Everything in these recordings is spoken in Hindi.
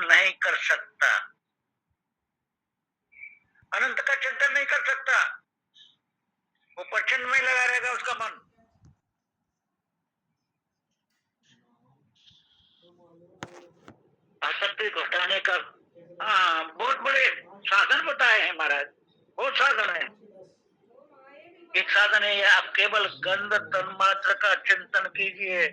नहीं कर सकता, अनंत का चिंतन नहीं कर सकता, वो प्रचंड में लगा रहेगा उसका मन। आसक्ति घटाने का बहुत बड़े साधन बताए हैं महाराज, बहुत साधन है। एक साधन है आप केवल गंध तन्मात्र का चिंतन कीजिए।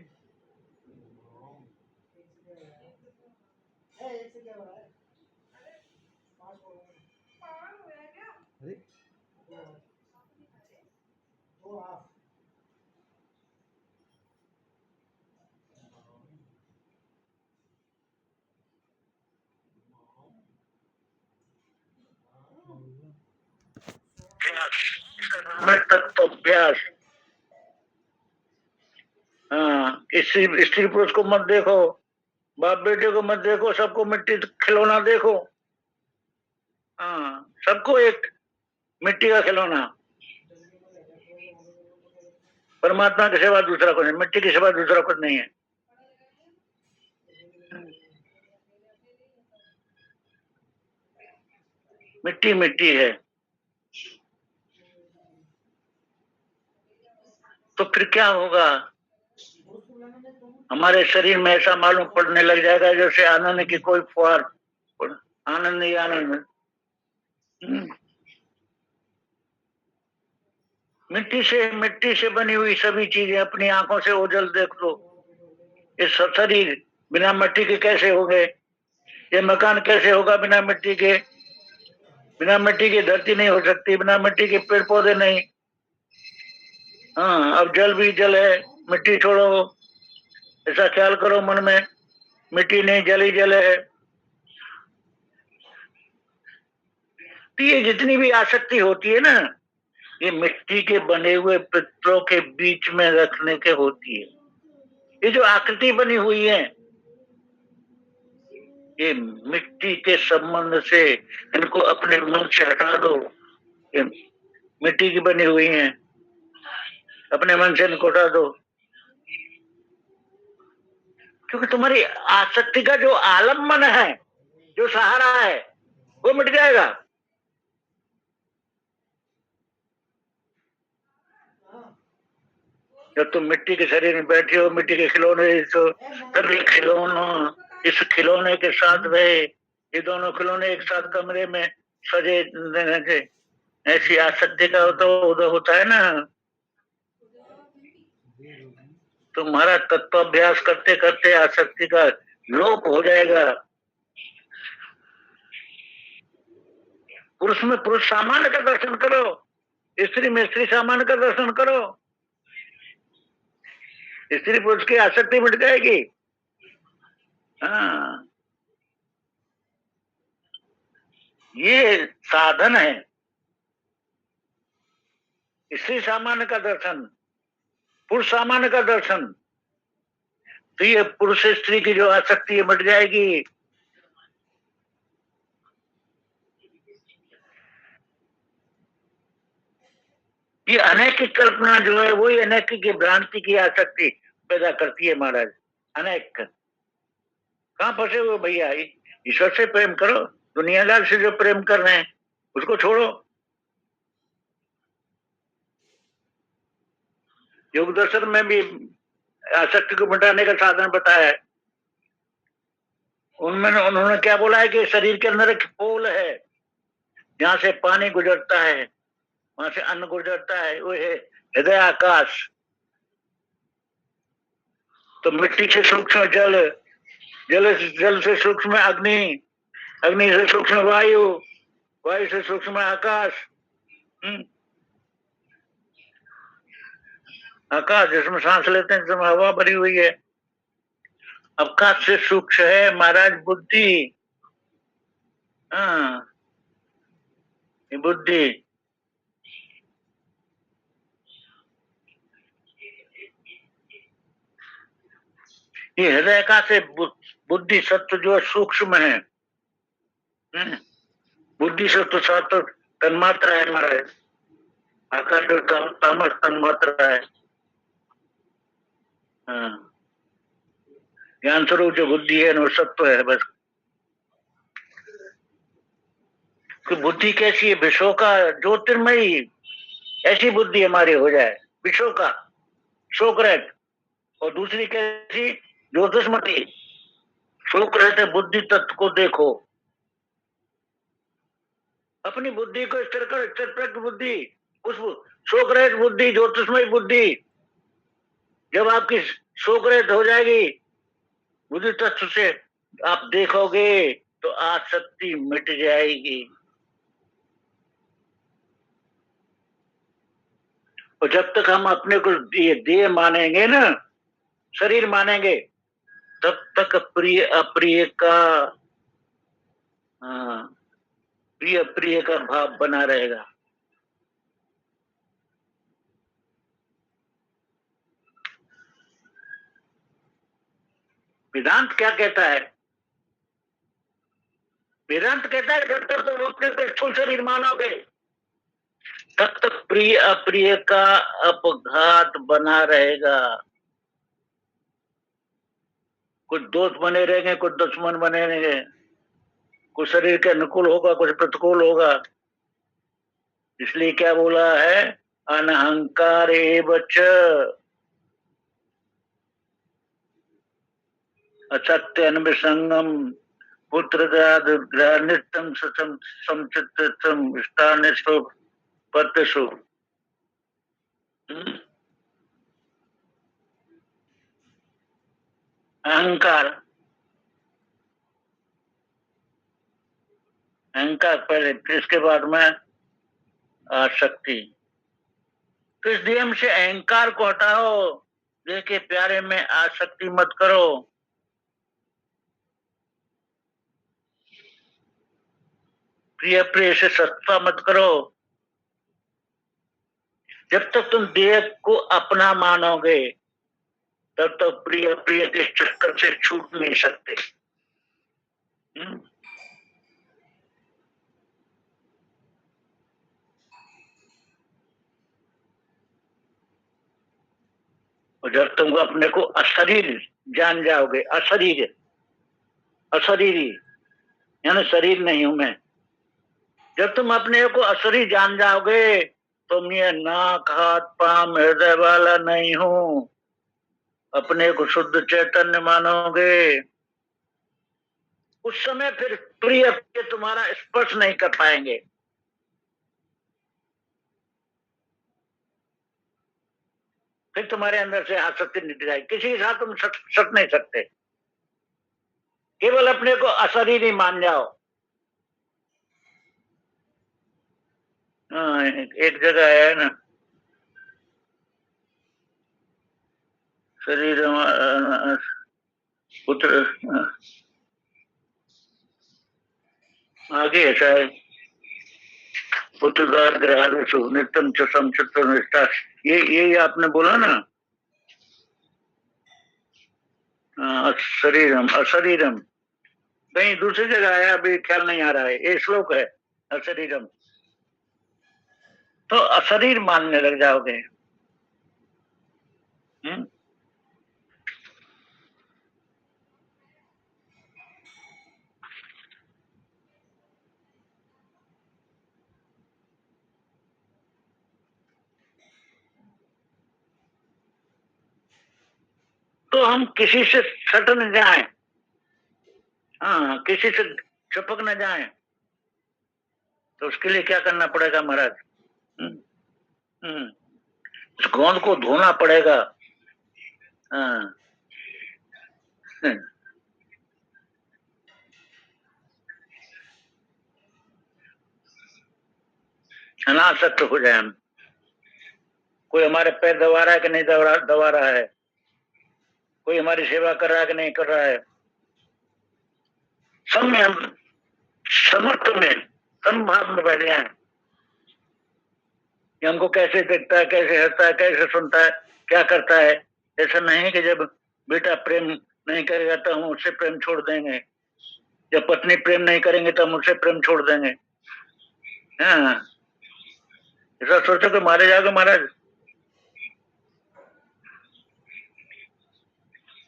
तत्वाभ्यास। हाँ, स्त्री पुरुष को मत देखो, बाप बेटे को मत देखो, सबको मिट्टी खिलौना देखो। हाँ, सबको एक मिट्टी का खिलौना। परमात्मा के सिवा दूसरा कुछ नहीं, मिट्टी के सिवा दूसरा कुछ नहीं है। मिट्टी मिट्टी है। तो फिर क्या होगा, हमारे शरीर में ऐसा मालूम पड़ने लग जाएगा जैसे आनंद की कोई फुहार, आनंद ही आनंद। मिट्टी से बनी हुई सभी चीजें अपनी आंखों से ओझल देख लो। ये शरीर बिना मिट्टी के कैसे हो गए, ये मकान कैसे होगा बिना मिट्टी के, बिना मिट्टी की धरती नहीं हो सकती, बिना मिट्टी के पेड़ पौधे नहीं। हाँ, अब जल भी जल है, मिट्टी छोड़ो, ऐसा ख्याल करो मन में, मिट्टी नहीं जल ही जल है। तो ये जितनी भी आसक्ति होती है ना, ये मिट्टी के बने हुए पित्रों के बीच में रखने के होती है। ये जो आकृति बनी हुई है, ये मिट्टी के संबंध से इनको अपने मन से हटा दो। ये मिट्टी की बनी हुई है, अपने मन से इनको हटा दो। क्योंकि तुम्हारी आसक्ति का जो आलम्बन है, जो सहारा है, वो मिट जाएगा। जब तुम मिट्टी के शरीर में बैठे हो, मिट्टी के खिलौने, तभी खिलौना इस खिलौने के साथ रहे, ये दोनों खिलौने एक साथ कमरे में सजे रहने के, ऐसी आसक्ति का तो उदय होता है ना। तुम्हारा तत्वाभ्यास करते करते आसक्ति का लोप हो जाएगा। पुरुष में पुरुष सामान्य का दर्शन करो, स्त्री में स्त्री सामान्य का दर्शन करो, स्त्री पुरुष की आसक्ति मिट जाएगी। हाँ, ये साधन है, स्त्री सामान्य का दर्शन, पुरुष सामान्य का दर्शन। तो ये पुरुष स्त्री की जो आसक्ति मिट जाएगी। ये अनेक की कल्पना जो है वही अनेक की भ्रांति की आसक्ति पैदा करती है महाराज। अनेक कहाँ फंसे हुए भैया, ईश्वर से प्रेम करो, दुनियादार से जो प्रेम कर रहे हैं उसको छोड़ो। योग दर्शन में भी आसक्ति को मिटाने का साधन बताया है। उनमें उन्होंने क्या बोला है कि शरीर के अंदर एक पोल है, जहां से पानी गुजरता है, वहां से अन्न गुजरता है, वो है हृदय आकाश। तो मिट्टी से सूक्ष्म जल, जल से सूक्ष्म अग्नि, अग्नि से सूक्ष्म वायु, वायु से सूक्ष्म आकाश। आकाश जिसमें सांस लेते हैं, जिसमें हवा भरी हुई है। आकाश से सूक्ष्म है महाराज बुद्धि। हाँ, ये बुद्धि, ये हृदय का से बुद्धि सत्व जो सूक्ष्म है। बुद्धि सत्व सत्व तन्मात्रा है महाराज, आकाश जो तामस तन्मात्रा है। हाँ, ज्ञान स्वरूप जो बुद्धि है वो सत्व है बस। कि बुद्धि कैसी है, विश्व का ज्योतिर्मयी, ऐसी बुद्धि हमारी हो जाए, विश्व का शोक रहित। और दूसरी कैसी, ज्योतिषमती, शोक रहते बुद्धि तत्व को देखो, अपनी बुद्धि को स्थिर करो, स्थिर प्रज्ञ बुद्धि, उस शोक रहित बुद्धि, ज्योतिषमय बुद्धि। जब आपकी शोक रहित हो जाएगी बुद्धि तत्व से, आप देखोगे तो आसक्ति मिट जाएगी। और जब तक हम अपने को देह मानेंगे ना, शरीर मानेंगे, तब तक प्रिय अप्रिय का, प्रिय प्रिय का भाव बना रहेगा। वेदांत क्या कहता है? वेदांत कहता है जब तक तुम अपने को स्थूल शरीर मानोगे तब तक प्रिय अप्रिय का अपघात बना रहेगा। कुछ दोस्त बने रहेंगे, कुछ दुश्मन बने रहेंगे, कुछ शरीर के अनुकूल होगा, कुछ प्रतिकूल होगा। इसलिए क्या बोला है, अनहंकार एवच असत्य अनविसंगम पुत्र नित्यम समचित्तम स्थानेषु पत्यसु। अहंकार, अहंकार पहले, फिर इसके बाद में आसक्ति। तो इस नियम से अहंकार को हटाओ, देखे प्यारे में आसक्ति मत करो, प्रिय प्रिय से सत्ता मत करो। जब तक तुम देह को अपना मानोगे तब तक प्रिय प्रिय के चक्कर से छूट नहीं सकते। और जब तुम अपने को अशरीर जान जाओगे, अशरीर, अशरीरी यानी शरीर नहीं हूं मैं, जब तुम अपने को अशरीर जान जाओगे तुम ये नाक हाथ पांव हृदय वाला नहीं हूं, अपने को शुद्ध चैतन्य मानोगे, उस समय फिर प्रिय तुम्हारा स्पर्श नहीं कर पाएंगे। फिर तुम्हारे अंदर से आसक्ति निकल जाएगी, किसी के साथ तुम सट नहीं सकते, केवल अपने को अशरीरी मान जाओ। एक जगह है ना, शरीर पुत्र आगे है शायद, पुत्रदार ग्रहालु नित्यम च समचित्त निष्ठा, ये आपने बोला ना, शरीरम अशरीरम, कहीं दूसरी जगह आया, अभी ख्याल नहीं आ रहा है, ये श्लोक है अशरीरम। तो अशरीर मानने लग जाओगे। तो हम किसी से सट न जाए, हाँ, किसी से चिपक न जाए, तो उसके लिए क्या करना पड़ेगा महाराज? उस गोंद को धोना पड़ेगा। हाँ, अनासक्त हो जाए हम। कोई हमारे पैर दबा रहा है कि नहीं दबा रहा है, कोई हमारी सेवा कर रहा है कि नहीं कर रहा है, सब में हम समर्थ में, समभाव में बैठ जाए कि हमको कैसे देखता है, कैसे हंसता है, कैसे सुनता है, क्या करता है। ऐसा नहीं कि जब बेटा प्रेम नहीं करेगा तो हम उससे प्रेम छोड़ देंगे, जब पत्नी प्रेम नहीं करेंगे तो हम उससे प्रेम छोड़ देंगे। हाँ, ऐसा सोचो कि मारे जाओगे महाराज,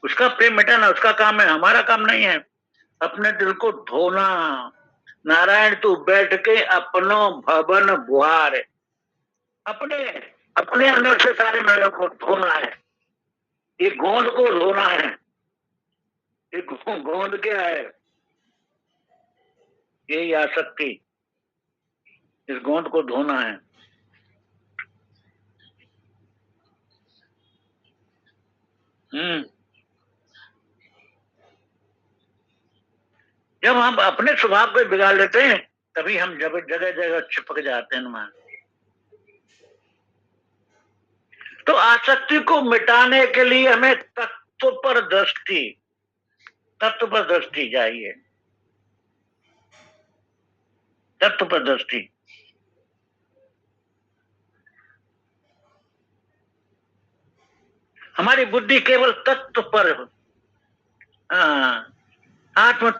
उसका प्रेम मिटाना उसका काम है, हमारा काम नहीं है। अपने दिल को धोना, नारायण तू बैठ के अपनो भवन बुहार, अपने अपने अंदर से सारे मैलों को धोना है। ये गोंद को धोना है। ये गोंद क्या है? यही आसक्ति, इस गोंद को धोना है। जब हम अपने स्वभाव को बिगाड़ लेते हैं तभी हम जगह जगह चिपक जाते हैं वहां। तो आसक्ति को मिटाने के लिए हमें तत्व पर दृष्टि चाहिए। तत्व पर दृष्टि। हमारी बुद्धि केवल तत्व पर, आत्म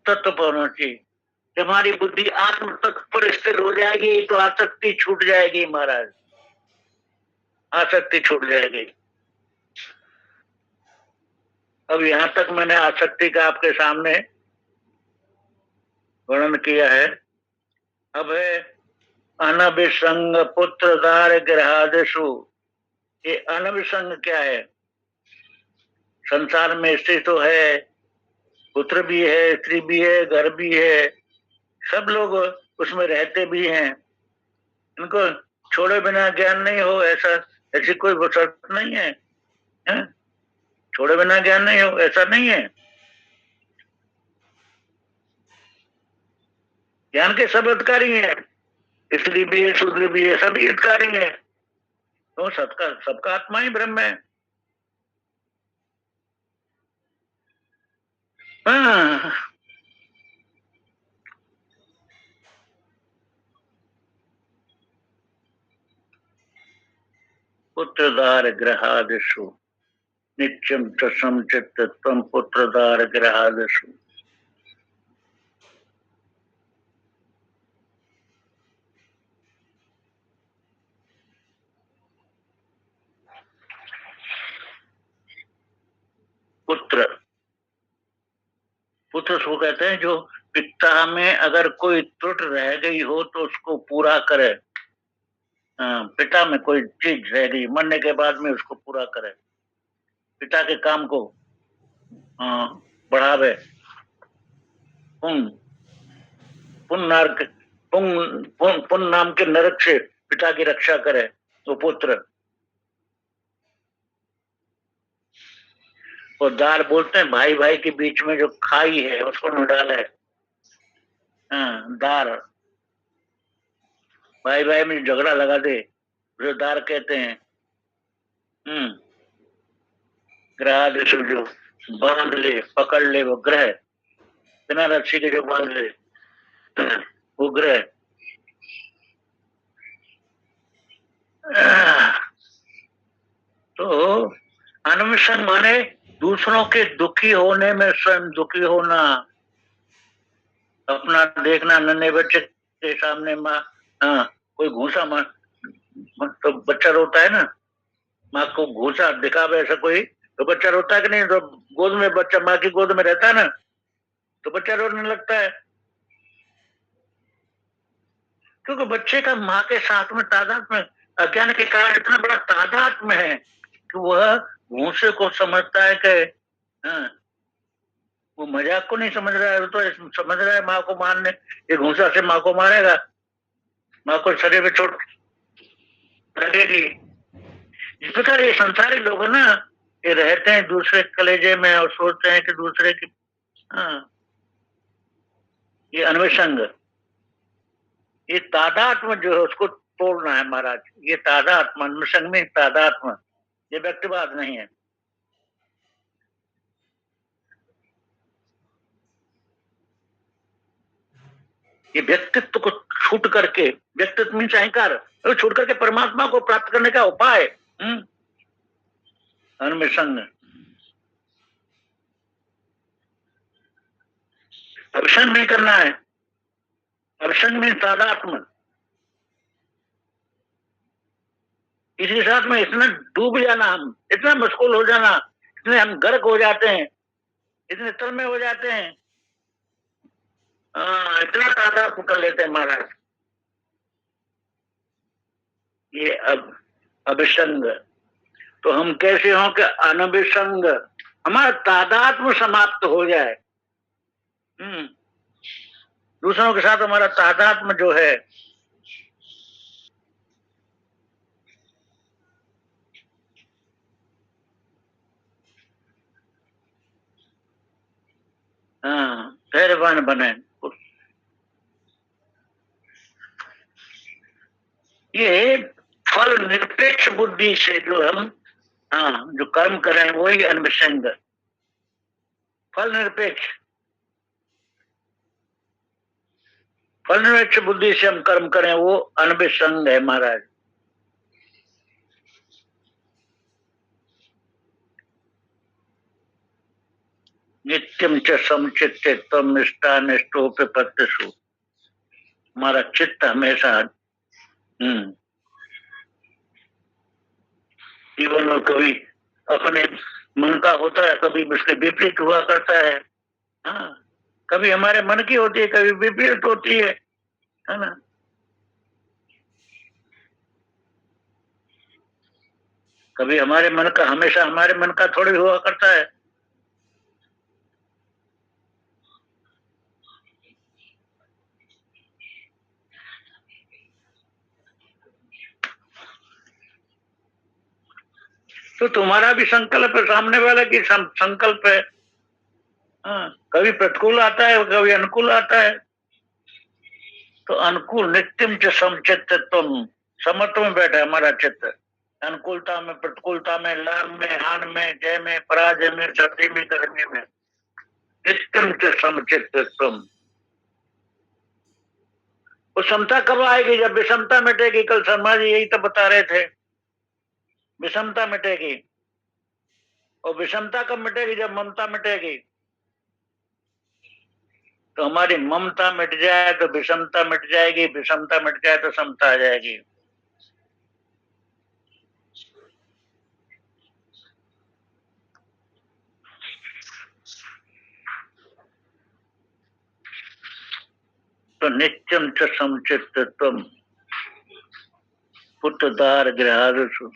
तत्व पर होना चाहिए। जब हमारी बुद्धि आत्म तत्व पर स्थिर हो जाएगी तो आसक्ति छूट जाएगी महाराज, आसक्ति छूट जाएगी। अब यहां तक मैंने आसक्ति का आपके सामने वर्णन किया है। अब है अनभिसंग पुत्र दार गृहादिषु। ये अनभिसंग क्या है? संसार में स्थित तो है, पुत्र भी है, स्त्री भी है, घर भी है, सब लोग उसमें रहते भी हैं। इनको छोड़े बिना ज्ञान नहीं हो, ऐसी कोई शर्त नहीं है, है? छोड़े बिना ज्ञान नहीं हो, ऐसा नहीं है। ज्ञान के सब अधिकारी हैं, स्त्री भी है, शूद्र भी है, सभी अधिकारी हैं। तो सबका आत्मा ही ब्रह्म है। हाँ, पुत्रदार ग्रहादिषु नित्यम च समचित्तत्वं पुत्रदार ग्रहादिषु। पुत्र, पुत्र उसको कहते हैं जो पिता में अगर कोई त्रुटि रह गई हो तो उसको पूरा करे। पिता में कोई चीज रह गई, मरने के बाद में उसको पूरा करे, पिता के काम को बढ़ावे। पुन नाम के नरक से पिता की रक्षा करे तो पुत्र। और दार बोलते हैं भाई भाई के बीच में जो खाई है उसको न डाले। दार, भाई भाई में झगड़ा लगा दे जो दार कहते हैं। ग्रहादिषु जो बांध ले, पकड़ ले, वो ग्रह, बिना रस्सी के जो बांध ले वो ग्रह। तो अन्वेषण माने दूसरों के दुखी होने में स्वयं दुखी होना। अपना देखना, नन्हे बच्चे के सामने माँ कोई घूसा मार तो बच्चा रोता है ना, माँ को घूसा दिखावे ऐसा कोई तो बच्चा रोता है कि नहीं? तो गोद में बच्चा माँ की गोद में रहता है ना तो बच्चा रोने लगता है, क्योंकि बच्चे का माँ के साथ में तादाद में अज्ञान के कारण इतना बड़ा तादाद में है कि वह घूसे को समझता है कि वो मजाक को नहीं समझ रहा है, तो समझ रहा है माँ को मारने, ये घूसा से माँ को मारेगा, माँ को शरीर में चोट लगेगी। इस प्रकार ये संसारी लोग है ना, ये रहते हैं दूसरे कलेजे में और सोचते हैं कि दूसरे की ये अन्वेषंग, ये तादात्म जो है उसको तोड़ना है महाराज। ये तादात्म, अन्वेषंग में तादात्म, ये व्यक्तिवाद नहीं है। ये व्यक्तित्व को छूट करके, व्यक्तित्व मीन्स अहंकार, छूट करके परमात्मा को प्राप्त करने का उपाय अन्वेषण। अभिषण नहीं करना है, अभिषण में तादात्म। इसी साथ में इतना डूब जाना, हम इतना मशगूल हो जाना, इतने हम गर्क हो जाते हैं, इतने तल में हो जाते हैं इतना तादाद कर लेते हैं महाराज। ये अब अभिसंग, तो हम कैसे हों कि अनभिसंग, हमारा तादात्म्य समाप्त हो जाए। दूसरों के साथ हमारा तादात्म्य जो है, धैर्यवान बने। ये फल निरपेक्ष बुद्धि से जो हम जो कर्म करें वही अनभिसंग, फल निरपेक्ष, फल निरपेक्ष बुद्धि से हम कर्म करें वो अनभिसंग है महाराज। नित्यम च समचित्तम निष्ठा निष्ठोपि पत्यसु, हमारा चित्त हमेशा जीवन में कभी अपने मन का होता है, कभी उसके विपरीत हुआ करता है। कभी हमारे मन की होती है, कभी विपरीत होती है ना। कभी हमारे मन का, हमेशा हमारे मन का थोड़ी हुआ करता है। तो तुम्हारा भी संकल्प है, सामने वाला की संकल्प है। कभी प्रतिकूल आता है, कभी अनुकूल आता है। तो अनुकूल नित्यम च समचित्तम, समत्व में बैठा है हमारा चित्त, अनुकूलता में, प्रतिकूलता में, लाभ में, हानि में, जय में, पराजय में, सर्दी में, गर्मी में, नित्यम च समचित्तम। वो समता कब आएगी? जब विषमता मिटेगी। कल शर्मा जी यही तो बता रहे थे, विषमता मिटेगी। और विषमता कब मिटेगी? जब ममता मिटेगी। तो हमारी ममता मिट जाए तो विषमता मिट जाएगी, विषमता मिट जाए तो समता आ जाएगी। तो नित्यम च समचित्तम पुत्रदार गृहादसु।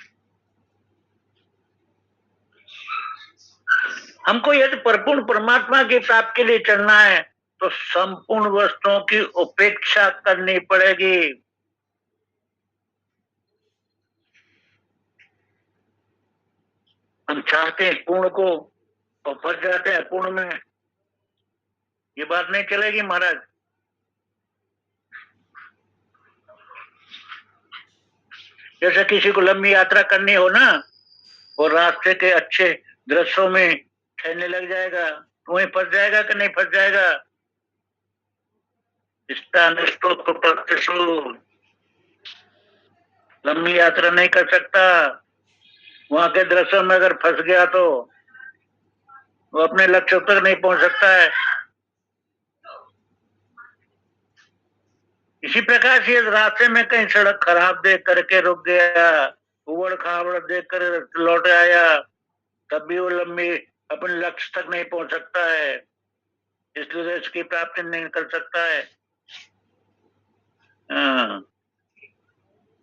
हमको यदि परिपूर्ण परमात्मा की प्राप्ति के लिए चलना है तो संपूर्ण वस्तुओं की उपेक्षा करनी पड़ेगी। हम चाहते हैं पूर्ण को और फंस जाते हैं पूर्ण में। ये बात नहीं चलेगी महाराज। जैसे किसी को लंबी यात्रा करनी हो ना, और रास्ते के अच्छे दृश्यों में ठहरने लग जाएगा, तो वहीं फंस जाएगा कि नहीं फंस जाएगा? लंबी यात्रा नहीं कर सकता, वहां के दृश्यों में अगर फंस गया तो वो अपने लक्ष्य तक नहीं पहुंच सकता है। इसी प्रकार से रास्ते में कहीं सड़क खराब देख करके रुक गया, उबड़ खाबड़ देख कर लौट आया, तब भी वो लंबी अपने लक्ष्य तक नहीं पहुंच सकता है, इसलिए इसकी प्राप्ति नहीं कर सकता है।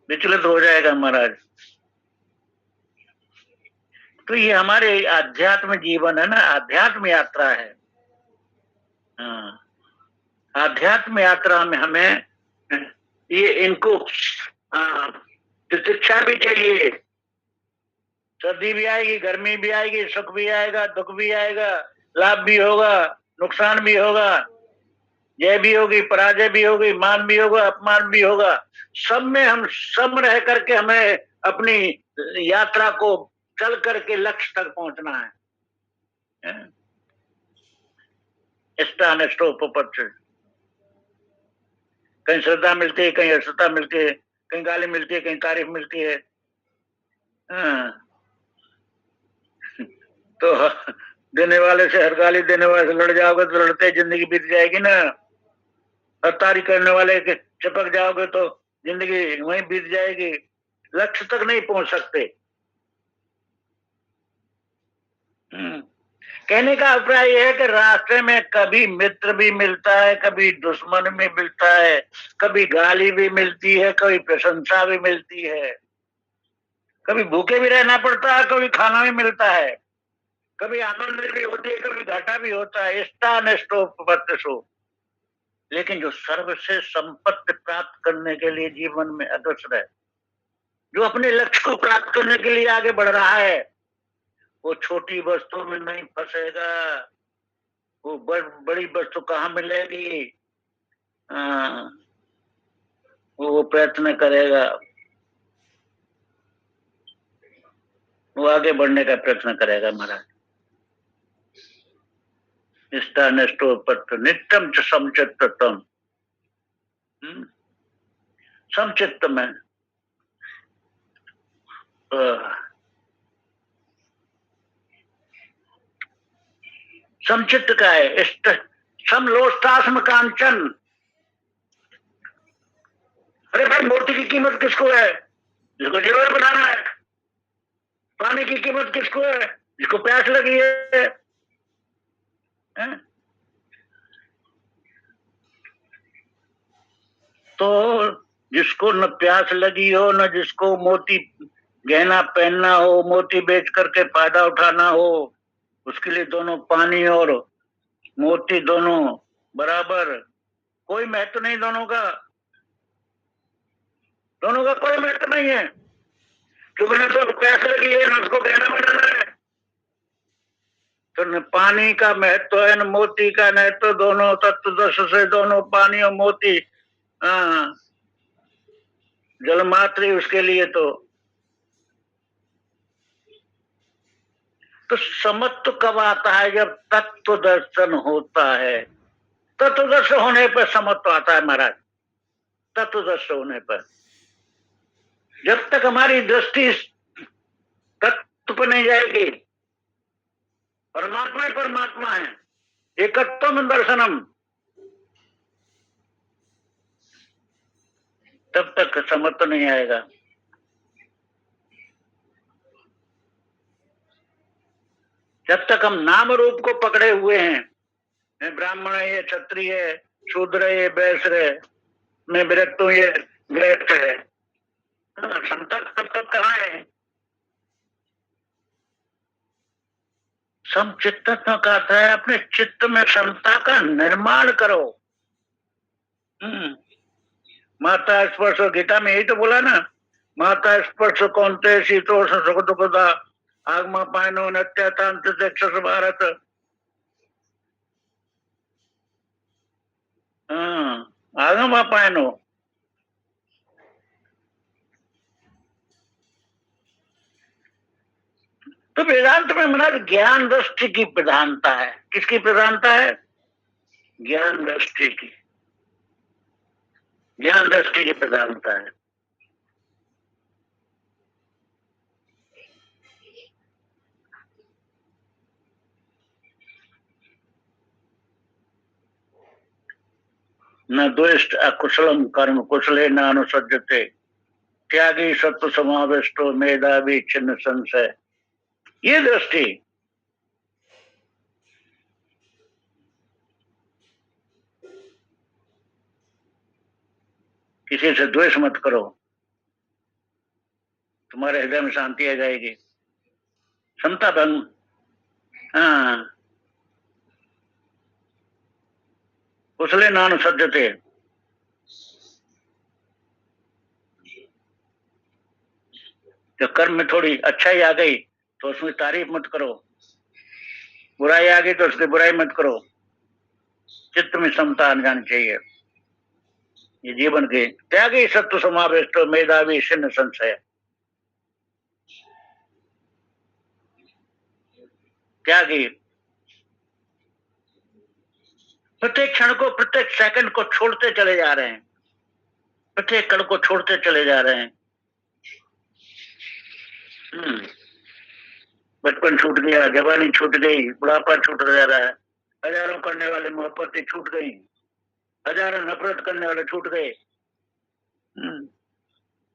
विचलित हो जाएगा महाराज। तो ये हमारे आध्यात्म जीवन है ना, आध्यात्म यात्रा है। आध्यात्म यात्रा में हमें ये इनको प्रतीक्षा भी चाहिए। सर्दी भी आएगी, गर्मी भी आएगी, सुख भी आएगा, दुख भी आएगा, लाभ भी होगा, नुकसान भी होगा, जय भी होगी, पराजय भी होगी, मान भी होगा, अपमान भी होगा। सब में हम सम रह करके हमें अपनी यात्रा को चल करके लक्ष्य तक पहुंचना है। कहीं श्रद्धा मिलती है, कहीं अश्रद्धा मिलती है, कहीं गाली मिलती है, कहीं तारीफ मिलती है। तो देने वाले से, हर गाली देने वाले से लड़ जाओगे तो लड़ते जिंदगी बीत जाएगी ना। हर तारीफ करने वाले के चिपक जाओगे तो जिंदगी वहीं बीत जाएगी, लक्ष्य तक नहीं पहुंच सकते। कहने का अभिप्राय यह है कि रास्ते में कभी मित्र भी मिलता है, कभी दुश्मन भी मिलता है, कभी गाली भी मिलती है, कभी प्रशंसा भी मिलती है, कभी भूखे भी रहना पड़ता है, कभी खाना भी मिलता है, कभी आनंद भी होती है, कभी घाटा भी होता है। इष्टा नष्टो। लेकिन जो सर्वश्रेष्ठ संपत्ति प्राप्त करने के लिए जीवन में अग्रसर है, जो अपने लक्ष्य को प्राप्त करने के लिए आगे बढ़ रहा है, वो छोटी वस्तु में नहीं फंसेगा। वो बड़ी वस्तु कहाँ मिलेगी? वो प्रयत्न करेगा, वो आगे बढ़ने का प्रयत्न करेगा महाराज। निष्ठा नष्टोपत्त नित्यम च समचित्तम। समचित्त में समचित्त का है। समलोष्टास्म कांचन। अरे भाई, मूर्ति की कीमत किसको है? जिसको जेवर बनाना है। पानी की कीमत किसको है? जिसको प्यास लगी है? तो जिसको न प्यास लगी हो, न जिसको मोती गहना पहनना हो, मोती बेच करके फायदा उठाना हो, उसके लिए दोनों पानी और मोती दोनों बराबर। कोई महत्व नहीं दोनों का। दोनों का कोई महत्व नहीं है, क्योंकि न तो प्यास लगी है, न उसको गहना बनाना है। तो न पानी का महत्व है, न मोती का महत्व। दोनों तत्वदर्श से दोनों पानी और मोती जल मात्र उसके लिए। तो समत्व कब आता है? जब तत्व दर्शन होता है। तत्व दर्शन होने पर समत्व आता है महाराज। तत्व दर्शन होने पर, जब तक हमारी दृष्टि तत्व पर नहीं जाएगी, परमात्मा परमात्मा है, एकत्वम दर्शनम, तब तक समत्व नहीं आएगा। जब तक हम नाम रूप को पकड़े हुए हैं, ब्राह्मण है, ये क्षत्रिय है, शूद्र है, ये वैश्य है, मैं विरक्त हूं, ये विरक्त है, समता तब तक कहाँ है? समचित्त कहता है अपने चित्त में समता का निर्माण करो। माता स्पर्श, गीता में यही तो बोला ना, माता स्पर्श कौनते शीतोष्ण सुख दुखदा आगमा पायनो नत्यातांत भारत। आगमा पायनो। तो वेदांत में महाराज ज्ञान दृष्टि की प्रधानता है। किसकी प्रधानता है? ज्ञान दृष्टि की। ज्ञान दृष्टि की प्रधानता है। न द्वेष्ट अकुशलम कर्म कुशले न अनुसज्जते त्यागी सत्व समाविष्टो मेधावी छिन्न संशय। ये दृष्टि। किसी से द्वेष मत करो, तुम्हारे हृदय में शांति आ जाएगी। समता भंग। कुशले न अनुसज्जते। जब कर्म में थोड़ी अच्छाई आ गई तो उसमें तारीफ मत करो, बुराई आ गई तो उसकी बुराई मत करो। चित्त में समता आ जानी चाहिए। ये जीवन के त्यागी सत्व समावेश मेधावी छिन्न संशय। त्यागी प्रत्येक क्षण को, प्रत्येक सेकंड को छोड़ते चले जा रहे हैं, प्रत्येक कण को छोड़ते चले जा रहे हैं। बचपन छूट गया, जवानी छूट गई, बुढ़ापा छूट जा रहा है, हजारों करने वाले मोहब्बतें छूट गई, हजारों नफरत करने वाले छूट गए।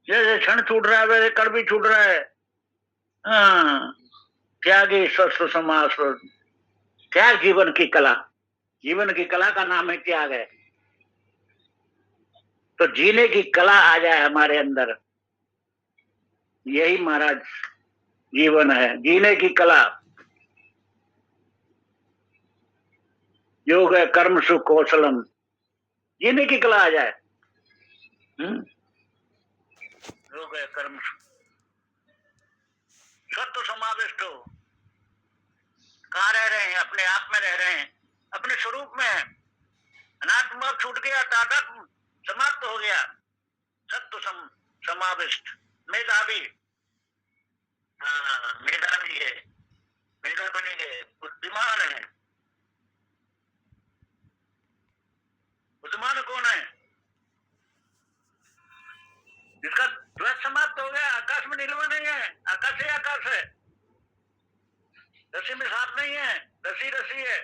जैसे क्षण छूट रहा है वैसे कण भी छूट रहा है। त्यागी स्वस्थ समास त्याग जीवन की कला, जीवन की कला का नाम है त्याग है। तो जीने की कला आ जाए हमारे अंदर, यही महाराज जीवन है, जीने की कला। योग है कर्म सुख कौशलम, जीने की कला आ जाए। योग है कर्म सत्व समाविष्ट हो। कहाँ रह रहे हैं? अपने आप में रह रहे हैं, अपने स्वरूप में है। अनात्म छूट गया, तादात्म समाप्त हो गया। सत्व समाविष्ट, मेधावी, मेधावी है, मेधा बनी है, बुद्धिमान है। बुद्धिमान कौन है? जिसका द्वैत समाप्त हो गया, आकाश में नीलवा नहीं है, आकाश ही आकाश है, रस्सी में सांप नहीं है, रस्सी रस्सी है।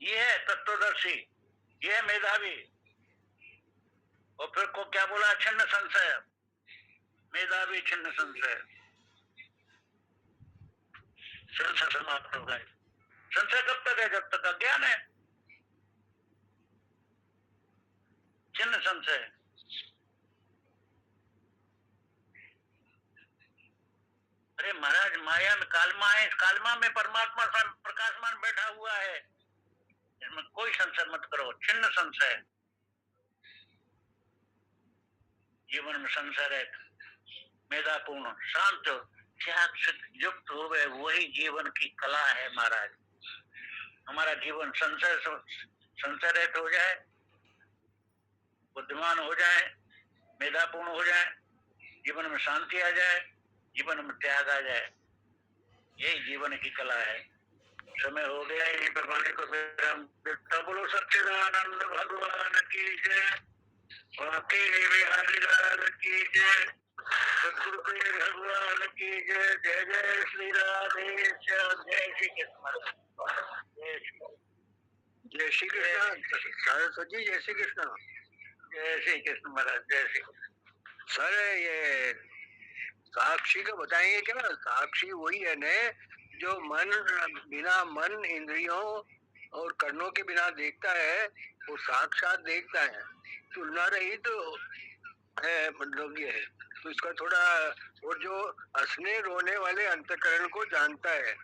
ये है तत्वदर्शी, ये है मेधावी। और फिर को क्या बोला? छिन्न संशय, मेधावी छिन्न संशय, संशय समाप्त हो गए। संशय कब तक है? जब तक अज्ञान है। छिन्न संशय, अरे महाराज माया में कालमा है, इस कालमा में परमात्मा प्रकाशमान बैठा हुआ है, इसमें कोई संशय मत करो। छिन्न संशय, जीवन में संशय रहे, मेधापूर्ण, शांत, त्याग से युक्त हो गए, वही जीवन की कला है महाराज। हमारा जीवन संशय रहित हो जाए, बुद्धिमान हो जाए, मेधापूर्ण हो जाए, जीवन में शांति आ जाए, जीवन में त्याग आ जाए, यही जीवन की कला है। समय हो गया, यहीं पर वाणी को विराम देता। बोलो सच्चिदानंद भगवान की जय, वाकई बिहारी लाल की जय, सतगुरुदेव भगवान की जय। जय जय श्री राधे श्याम, जय श्री कृष्ण, जय श्री कृष्ण। सरस्वती जी, जय श्री कृष्ण। जय श्री कृष्ण महाराज, जय श्री कृष्ण। सर ये साक्षी का बताएंगे क्या? साक्षी वही है ने जो मन बिना मन इंद्रियों और कर्णों के बिना देखता है, वो साक्षात देखता है, तुलना रहित तो है, मतलब ये है। तो इसका थोड़ा, और जो हंसने रोने वाले अंतकरण को जानता है,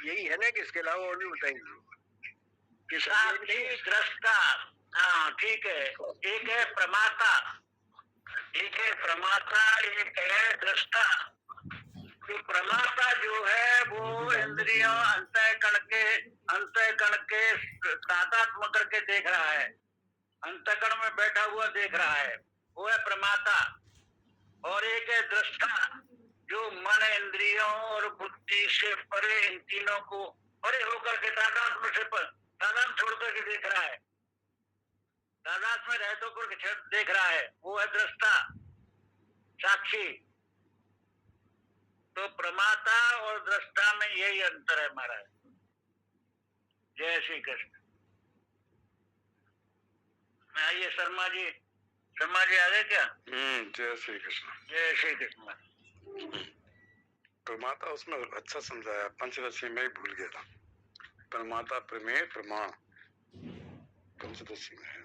यही है ना? कि इसके अलावा और भी बताएंगे? साक्षी दृष्टा, हाँ ठीक है। एक है प्रमाता, एक है प्रमाता, एक है दृष्टा। तो प्रमाता जो है वो इंद्रियों अंतःकरण के तादात्म्य करके देख रहा है, अंतःकरण में बैठा हुआ देख रहा है, वो है प्रमाता। और एक है दृष्टा, जो मन इंद्रियों और बुद्धि से परे, इन तीनों को परे होकर के तादात्म्य से तादात्म्य छोड़ करके देख रहा है, तादात्म्य में रहते होकर देख रहा है, वो है दृष्टा, साक्षी। तो प्रमाता और दृष्टा में यही अंतर है महाराज। जय श्री कृष्ण। आइए शर्मा जी, शर्मा जी आ गए क्या? जय श्री कृष्ण। जय श्री कृष्ण। प्रमाता उसमें अच्छा समझाया, पंचदशी में ही भूल गया था। प्रमाता प्रमेय प्रमाण पंचदशी में है।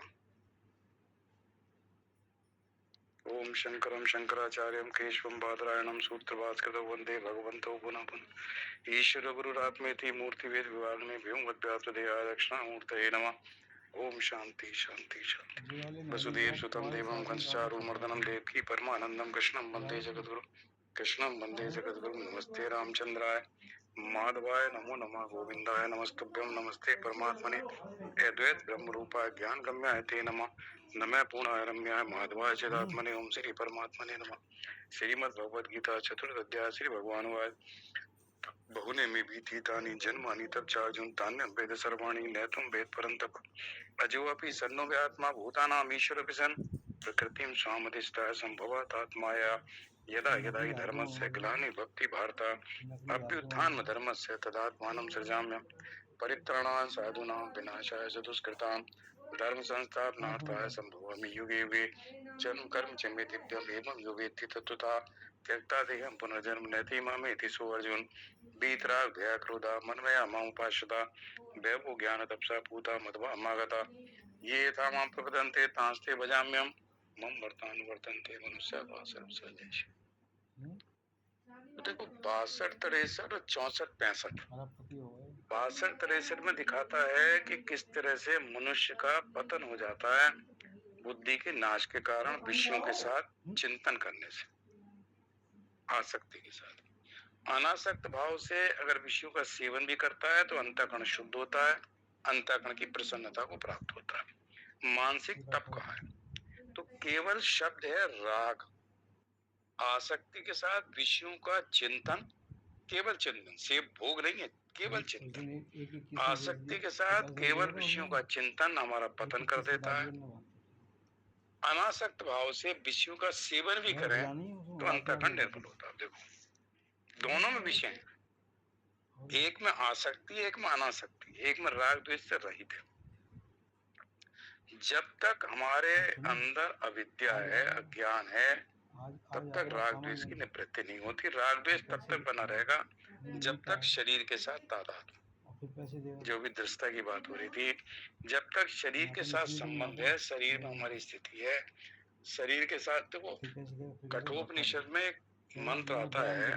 ओम शंकरम शंकराचार्यम केशवम बादरायणम सूत्रभास्करौ वंदे भगवन्तौ पुनः पुनः। ईश्वर गुरुरात्मेति मूर्ति वेद विभाग में दक्षिणा मूर्तये नमः। ओम शांति शांति शांति। वसुदेव सुतम देवम कंसचारूर्मर्दनम देवकी परमानंदम कृष्णम वंदे जगद्गुरु, कृष्णम वंदे जगद्गुरु। नमस्ते रामचंद्राय माधवाय नमो नमः, गोविंदाय नमस्तुभ्यं, नमस्ते परमात्मने अद्वैत ब्रह्म रूपाय ज्ञान गम्याय ते नमः। नमः पूर्णाय रम्याय माधवाय चिदात्मने, ओम श्री परमात्मने नमः। श्रीमद् भगवद गीता चतुर्थ अध्याय। श्री भगवानुवाच बहुने में भीति तानि जन्मानि तब चार्जुन तान्यं वेद सर्वाणि नैतम वेद परंतप अजोऽपि सन्नो व्यात्मा भूतानां ईश्वरपि सन् प्रकृतिं स्वामधिष्ठाय संभवात् आत्माया यदा यदा हि धर्मस्य ग्लानि भक्ति भारता अभ्युत्थानं धर्मस्य तदात्मानं सृजाम्यहम्। परित्राणाय साधूनां विनाशाय च दुष्कृतां धर्म संस्थापनार्थाय संभवामि युगे युगे जन्म कर्म च मे दिव्यम एवं यो वेत्ति तत्त्वतः त्यक्ता देहं पुनर्जन्म नैति मामेति सो अर्जुन वीतराग भया क्रोधा मनमया मामुपाश्रिता वैभव ज्ञान तपसा पूता मध्वा अमागता ये यथा मां प्रपद्यन्ते तांस्ते भजाम्यहम् मम वर्तानुवर्तन्ते मनुष्याः सर्वसहदेश। देखो 62, 63 और 64, 65, 62, 63 में दिखाता है कि किस तरह से मनुष्य का पतन हो जाता है बुद्धि के नाश के कारण, विषयों के साथ चिंतन करने से, आसक्ति के साथ। अनासक्त भाव से अगर विषयों का सेवन भी करता है तो अंतःकरण शुद्ध होता है, अंतःकरण की प्रसन्नता को प्राप्त होता है। मानसिक तप कहाँ है? तो केवल शब्द है राग। आसक्ति के साथ विषयों का चिंतन, केवल चिंतन से भोग नहीं है, केवल चिंतन। आसक्ति के साथ केवल विषयों का चिंतन हमारा पतन कर देता है। अनासक्त भाव से विषयों का सेवन भी करें तो अंतःकरण निर्मल होता है। देखो दोनों में विषय है, एक में आसक्ति, एक में अनासक्ति, एक में राग द्वेष से रहित है। जब तक हमारे अंदर अविद्या है, अज्ञान है, तब तक राग द्वेष की निवृत्ति नहीं होती। राग द्वेष तब तक बना रहेगा जब तक शरीर के साथ तादात्म्य, जो भी दृष्टता की बात हो रही थी, जब तक शरीर के साथ संबंध है, शरीर में हमारी स्थिति है, शरीर के साथ। तो कठोपनिषद में एक मंत्र आता है,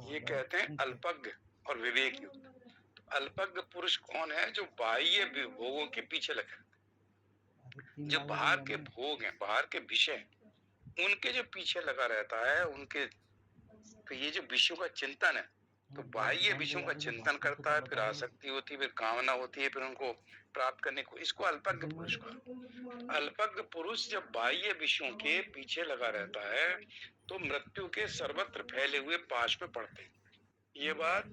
ये कहते हैं अल्पज्ञ और विवेक युक्त। अल्पज्ञ पुरुष कौन है? जो बाह्य भोगों के पीछे लगे, जो बाहर के भोग हैं, बाहर के विषय, उनके जो पीछे लगा रहता है, उनके तो ये जो विषयों का चिंतन है, तो बाह्य विषयों का चिंतन करता है, फिर आसक्ति होती है, फिर कामना होती है, फिर उनको प्राप्त करने को, इसको अल्पज्ञ पुरुष का। अल्पज्ञ पुरुष जब बाह्य विषयों के पीछे लगा रहता है तो मृत्यु के सर्वत्र फैले हुए पाश में पड़ते हैं। ये बात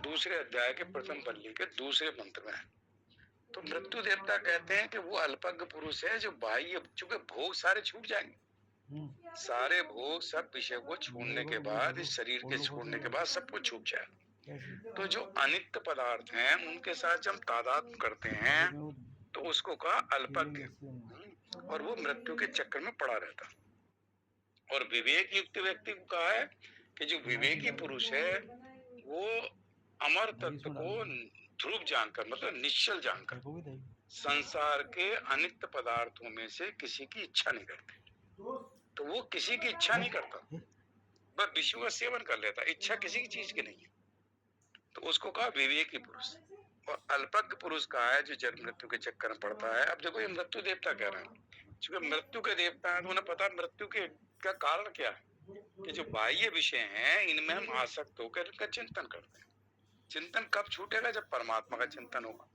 दूसरे अध्याय के प्रथम पल्ली के दूसरे मंत्र में है। तो मृत्यु देवता कहते हैं कि वो अल्पज्ञ पुरुष है जो बाह्य, चूंकि भोग सारे छूट जाएंगे, सारे भोग सब विषय को छोड़ने के बाद, इस शरीर के छोड़ने के बाद सब कुछ छूट जाएगा। तो जो अनित्य पदार्थ हैं उनके साथ जब तादात्म्य करते हैं तो उसको कहा अल्पज्ञ, और वो मृत्यु के चक्कर में पड़ा रहता। और विवेक युक्त व्यक्ति को कहा है कि जो विवेकी पुरुष है वो अमर तत्व को ध्रुव जानकर, मतलब निश्चल जानकर, संसार के अनित्य पदार्थों में से किसी की इच्छा नहीं करते। तो वो किसी की इच्छा नहीं करता, बस विषयों का सेवन कर लेता, इच्छा किसी की चीज की नहीं है, तो उसको कहा विवेकी पुरुष। और अल्पज्ञ पुरुष कहा है जो जन्म मृत्यु के चक्कर में पड़ता है। अब देखो ये मृत्यु देवता कह रहे हैं, क्योंकि मृत्यु के देवता है तो उन्हें पता मृत्यु के का कारण क्या है, कि जो बाह्य विषय हैं इनमें हम आसक्त होकर इनका चिंतन करते हैं। चिंतन कब छूटेगा? जब परमात्मा का चिंतन होगा,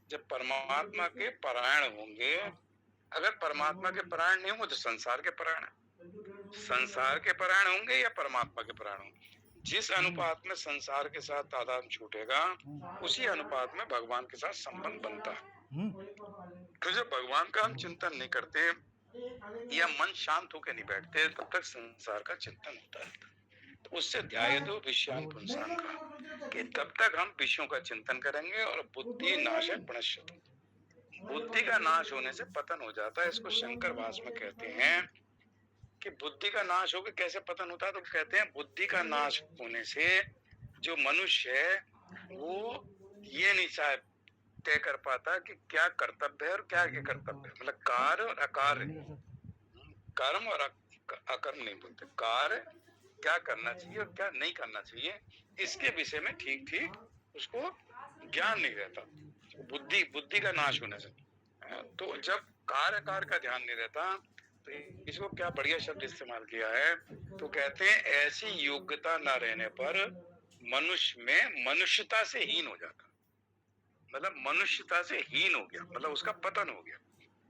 जब परमात्मा के परायण होंगे। अगर परमात्मा के परायण नहीं होंगे तो संसार के परायण, संसार के परायण होंगे या परमात्मा के परायण होंगे। जिस अनुपात में संसार के साथ तादात्म्य छूटेगा उसी अनुपात में भगवान के साथ संबंध बनता है। तो जब भगवान का हम चिंतन नहीं करते या मन शांत होकर नहीं बैठते तब तक संसार का चिंतन होता है। तो उससे ध्यायतो विषयान् पुंसान् का, कि तब तक हम विषयों का चिंतन करेंगे और बुद्धि नाशः प्रणश्यति, बुद्धि का नाश होने से पतन हो जाता है। इसको शंकर भाष्य में कहते हैं कि बुद्धि का नाश होकर कैसे पतन होता है, तो कहते हैं बुद्धि का नाश होने से जो मनुष्य है वो ये नहीं शायद तय कर पाता कि क्या कर्तव्य है और क्या कर्तव्य है, मतलब कार्य और अकार्य, कर्म और अकर्म नहीं बोलते, कार्य क्या करना चाहिए और क्या नहीं करना चाहिए, इसके विषय में ठीक ठीक उसको ज्ञान नहीं रहता बुद्धि का नाश होने से। तो जब कार्य का ध्यान नहीं रहता तो इसको क्या बढ़िया शब्द इस्तेमाल किया है, तो कहते हैं ऐसी योग्यता न रहने पर मनुष्य में मनुष्यता से हीन हो जाता, मतलब मनुष्यता से हीन हो गया, मतलब उसका पतन हो गया।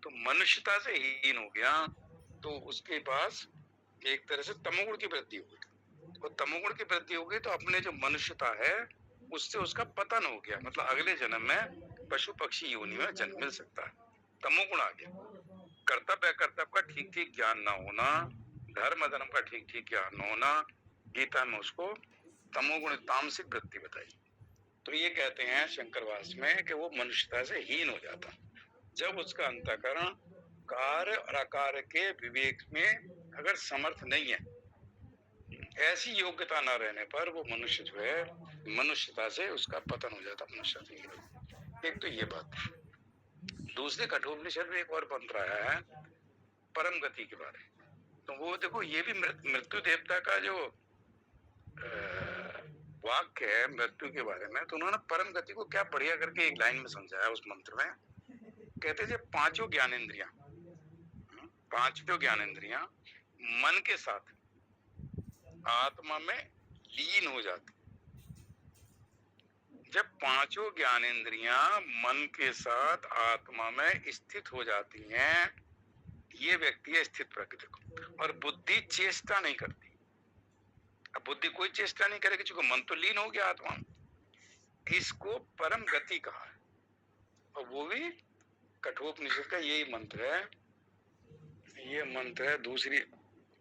तो मनुष्यता से हीन हो गया तो उसके पास एक तरह से तमोगुण की वृद्धि हो गई, और तमोगुण की वृद्धि हो गई तो अपने जो मनुष्यता है उससे उसका पतन हो गया, मतलब अगले जन्म में पशु पक्षी योनि में जन्म मिल सकता है। तमोगुण आ गया। कर्तव्य कर्तव्य का ठीक ठीक ज्ञान न होना, धर्म धर्म का ठीक ठीक ज्ञान न होना, गीता में उसको तमोगुण तामसिक वृत्ति बताई। तो ये कहते हैं शंकर भाष्य में कि वो मनुष्यता से हीन हो जाता, जब उसका अंतःकरण कार्य और अकार्य के विवेक में अगर समर्थ नहीं है, ऐसी योग्यता न रहने पर वो मनुष्य जो है मनुष्यता से उसका पतन हो जाता, मनुष्य से। एक तो ये बात। दूसरे कठोपनिषद में एक और मंत्र आया है परम गति के बारे में। तो वो देखो, ये भी मृत्यु देवता का जो वाक्य है मृत्यु के बारे में, तो उन्होंने परम गति को क्या बढ़िया करके एक लाइन में समझाया उस मंत्र में। कहते हैं पांचों ज्ञानेंद्रियां मन के साथ आत्मा में लीन हो जाती। जब पांचों ज्ञानेंद्रियां मन के साथ आत्मा में स्थित हो जाती हैं, ये व्यक्ति है स्थित प्रकृति को, और बुद्धि चेष्टा नहीं करती। अब बुद्धि कोई चेष्टा नहीं करेगी क्योंकि मन तो लीन हो गया आत्मा में। इसको परम गति कहा है, और वो भी कठोपनिषद का यही मंत्र है। ये मंत्र है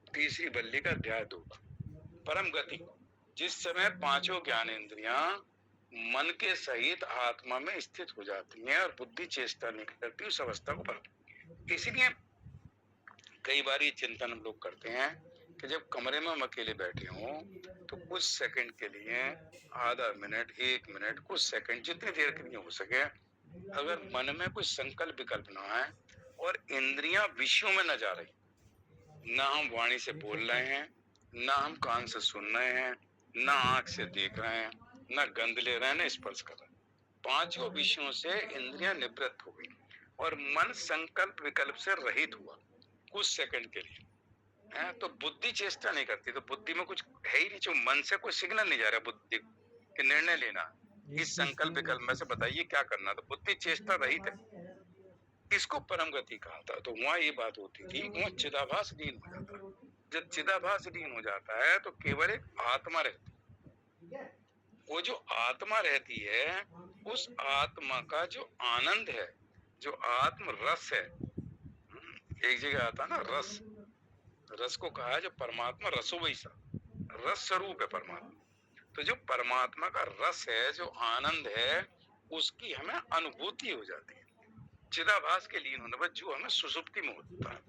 तीसरी बल्ली का अध्याय 2 का। परम गति, जिस समय पांचों ज्ञानेंद्रियां मन के सहित आत्मा में स्थित हो जाती हैं और बुद्धि चेष्टा नहीं करती, उस अवस्था को परम। इसलिए कई बार ये चिंतन हम लोग करते हैं कि जब कमरे में हम अकेले बैठे हों तो कुछ सेकंड के लिए, आधा मिनट, 1 मिनट, कुछ सेकंड, जितनी देर के लिए हो सके, अगर मन में कोई संकल्प विकल्प ना आए और इंद्रियां विषयों में न जा रही, ना हम वाणी से बोल रहे हैं, ना हम कान से सुन रहे हैं, ना आंख से देख रहे हैं, ना गंध ले रहे हैं, ना स्पर्श कर रहे हैं, पांचों विषयों से इंद्रियां निवृत्त हो गई और मन संकल्प विकल्प से रहित हुआ कुछ सेकंड के लिए, है तो बुद्धि चेष्टा नहीं करती। तो बुद्धि में कुछ है ही नहीं, जो मन से कोई सिग्नल नहीं जा रहा बुद्धि कि निर्णय लेना इस संकल्प विकल्प में से बताइए क्या करना, तो बुद्धि चेष्टा रहित है। इसको परम गति कहा था। तो वहां ये बात होती थी, वहां चिदाभास लीन हो जाता है। जब चिदाभास लीन हो जाता है तो केवल एक आत्मा रहती है। वो जो आत्मा रहती है, उस आत्मा का जो आनंद है, जो आत्म रस है, एक जगह आता ना रस, रस को कहा है जो परमात्मा रसो वैसा, रस स्वरूप है परमात्मा। तो जो परमात्मा का रस है, जो आनंद है, उसकी हमें अनुभूति हो जाती है। चिदाभास के लीन होने पर जो हमें सुसुप्ति में होता है,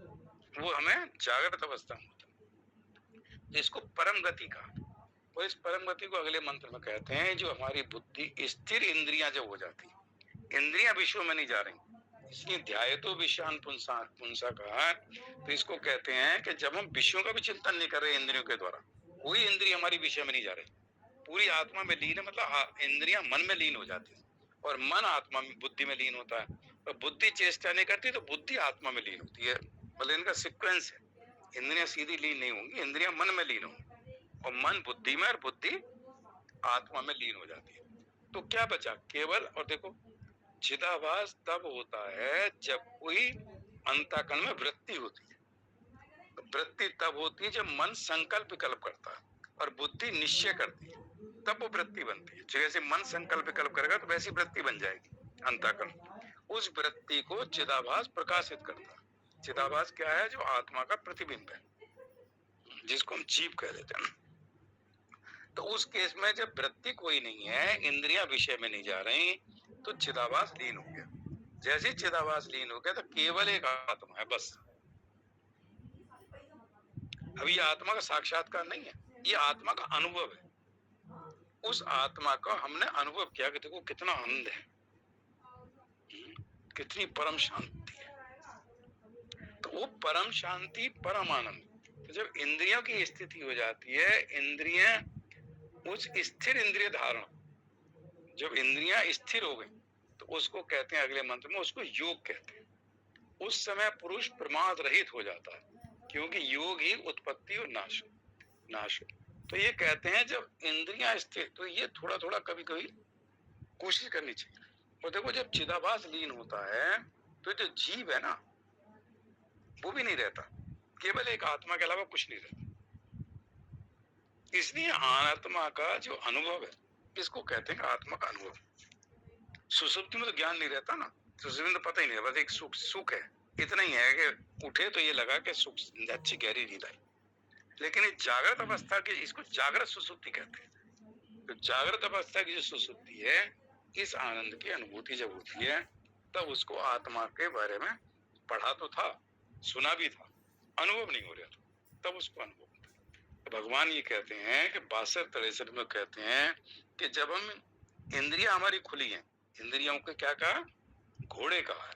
वो हमें जागृत अवस्था में होता है। तो इसको परम गति कहा। और इस परम गति को अगले मंत्र में कहते हैं, जो हमारी बुद्धि स्थिर इंद्रियां जब हो जाती, इंद्रियां विषयों में नहीं जा रही, इसलिए ध्यायतो विषयान पुंसा कहा। तो इसको कहते हैं कि जब हम विषयों का भी चिंतन नहीं कर रहे इंद्रियों के द्वारा, कोई इंद्रिय हमारी विषय में नहीं जा रही, पूरी आत्मा में लीन है, मतलब इंद्रियां मन में लीन हो जाती है और मन आत्मा में, बुद्धि में लीन होता है। और बुद्धि चेष्टा नहीं करती तो बुद्धि आत्मा में लीन होती है। मतलब इनका सीक्वेंस है, इंद्रियां सीधी लीन नहीं होंगी, इंद्रियां मन में लीन होंगी और मन बुद्धि में और बुद्धि आत्मा में लीन हो जाती है। तो क्या बचा केवल, और देखो चिदाभास तब होता है जब कोई अंतःकरण में वृत्ति होती है। वृत्ति तब होती है जब मन संकल्प विकल्प करता है और बुद्धि निश्चय करती है, तब वो वृत्ति बनती है। जैसे मन संकल्प विकल्प करेगा तो वैसी वृत्ति बन जाएगी अंतःकरण। उस वृत्ति को चिदाभास प्रकाशित करता है। चिदाभास क्या है? जो आत्मा का प्रतिबिंब है, जिसको हम जीव कह देते हैं। तो उस केस में जब वृत्ति कोई नहीं है, इंद्रियां विषय में नहीं जा रही, तो चिदाभास लीन हो गया। जैसे चिदाभास लीन हो गया तो केवल एक आत्मा है बस। अभी ये आत्मा का साक्षात्कार नहीं है, ये आत्मा का अनुभव है। उस आत्मा का हमने अनुभव किया कि देखो कितना आनंद है, कितनी परम शांति है। तो वो परम शांति, परम आनंद, तो जब इंद्रियों की स्थिति हो जाती है, इंद्रियां उस स्थिर इंद्रिय धारण, जब इंद्रियां स्थिर हो गई तो उसको कहते हैं अगले मंत्र में, उसको योग कहते हैं। उस समय पुरुष प्रमाद रहित हो जाता है, क्योंकि योग ही उत्पत्ति और नाश हो। तो ये कहते हैं जब इंद्रियां स्थिर, तो ये थोड़ा थोड़ा कभी कभी कोशिश करनी चाहिए। और देखो जब चिदाभास लीन होता है तो जो जीव है ना, वो भी नहीं रहता, केवल एक आत्मा के अलावा कुछ नहीं रहता। इसलिए आत्मा का जो अनुभव है, इसको कहते हैं आत्मा का अनुभव। सुसुप्ति में तो ज्ञान नहीं रहता ना, सुसुप्ति में तो पता ही नहीं, बस एक सुख है, इतना ही है कि उठे तो ये लगा कि सुख, अच्छी गहरी नींद आई। लेकिन इस जागृत अवस्था की, इसको जागृत सुसुप्ति कहते हैं। तो जागृत अवस्था की जो सुसुप्ति है, इस आनंद की अनुभूति जब होती है तब उसको आत्मा के बारे में पढ़ा तो था, सुना भी था, अनुभव नहीं हो रहा था, तब उसको अनुभव होता। तो भगवान ये कहते हैं कि 62-63 में कहते हैं कि जब हम इंद्रियां हमारी खुली हैं, इंद्रियों को क्या कहा? घोड़े कहा है,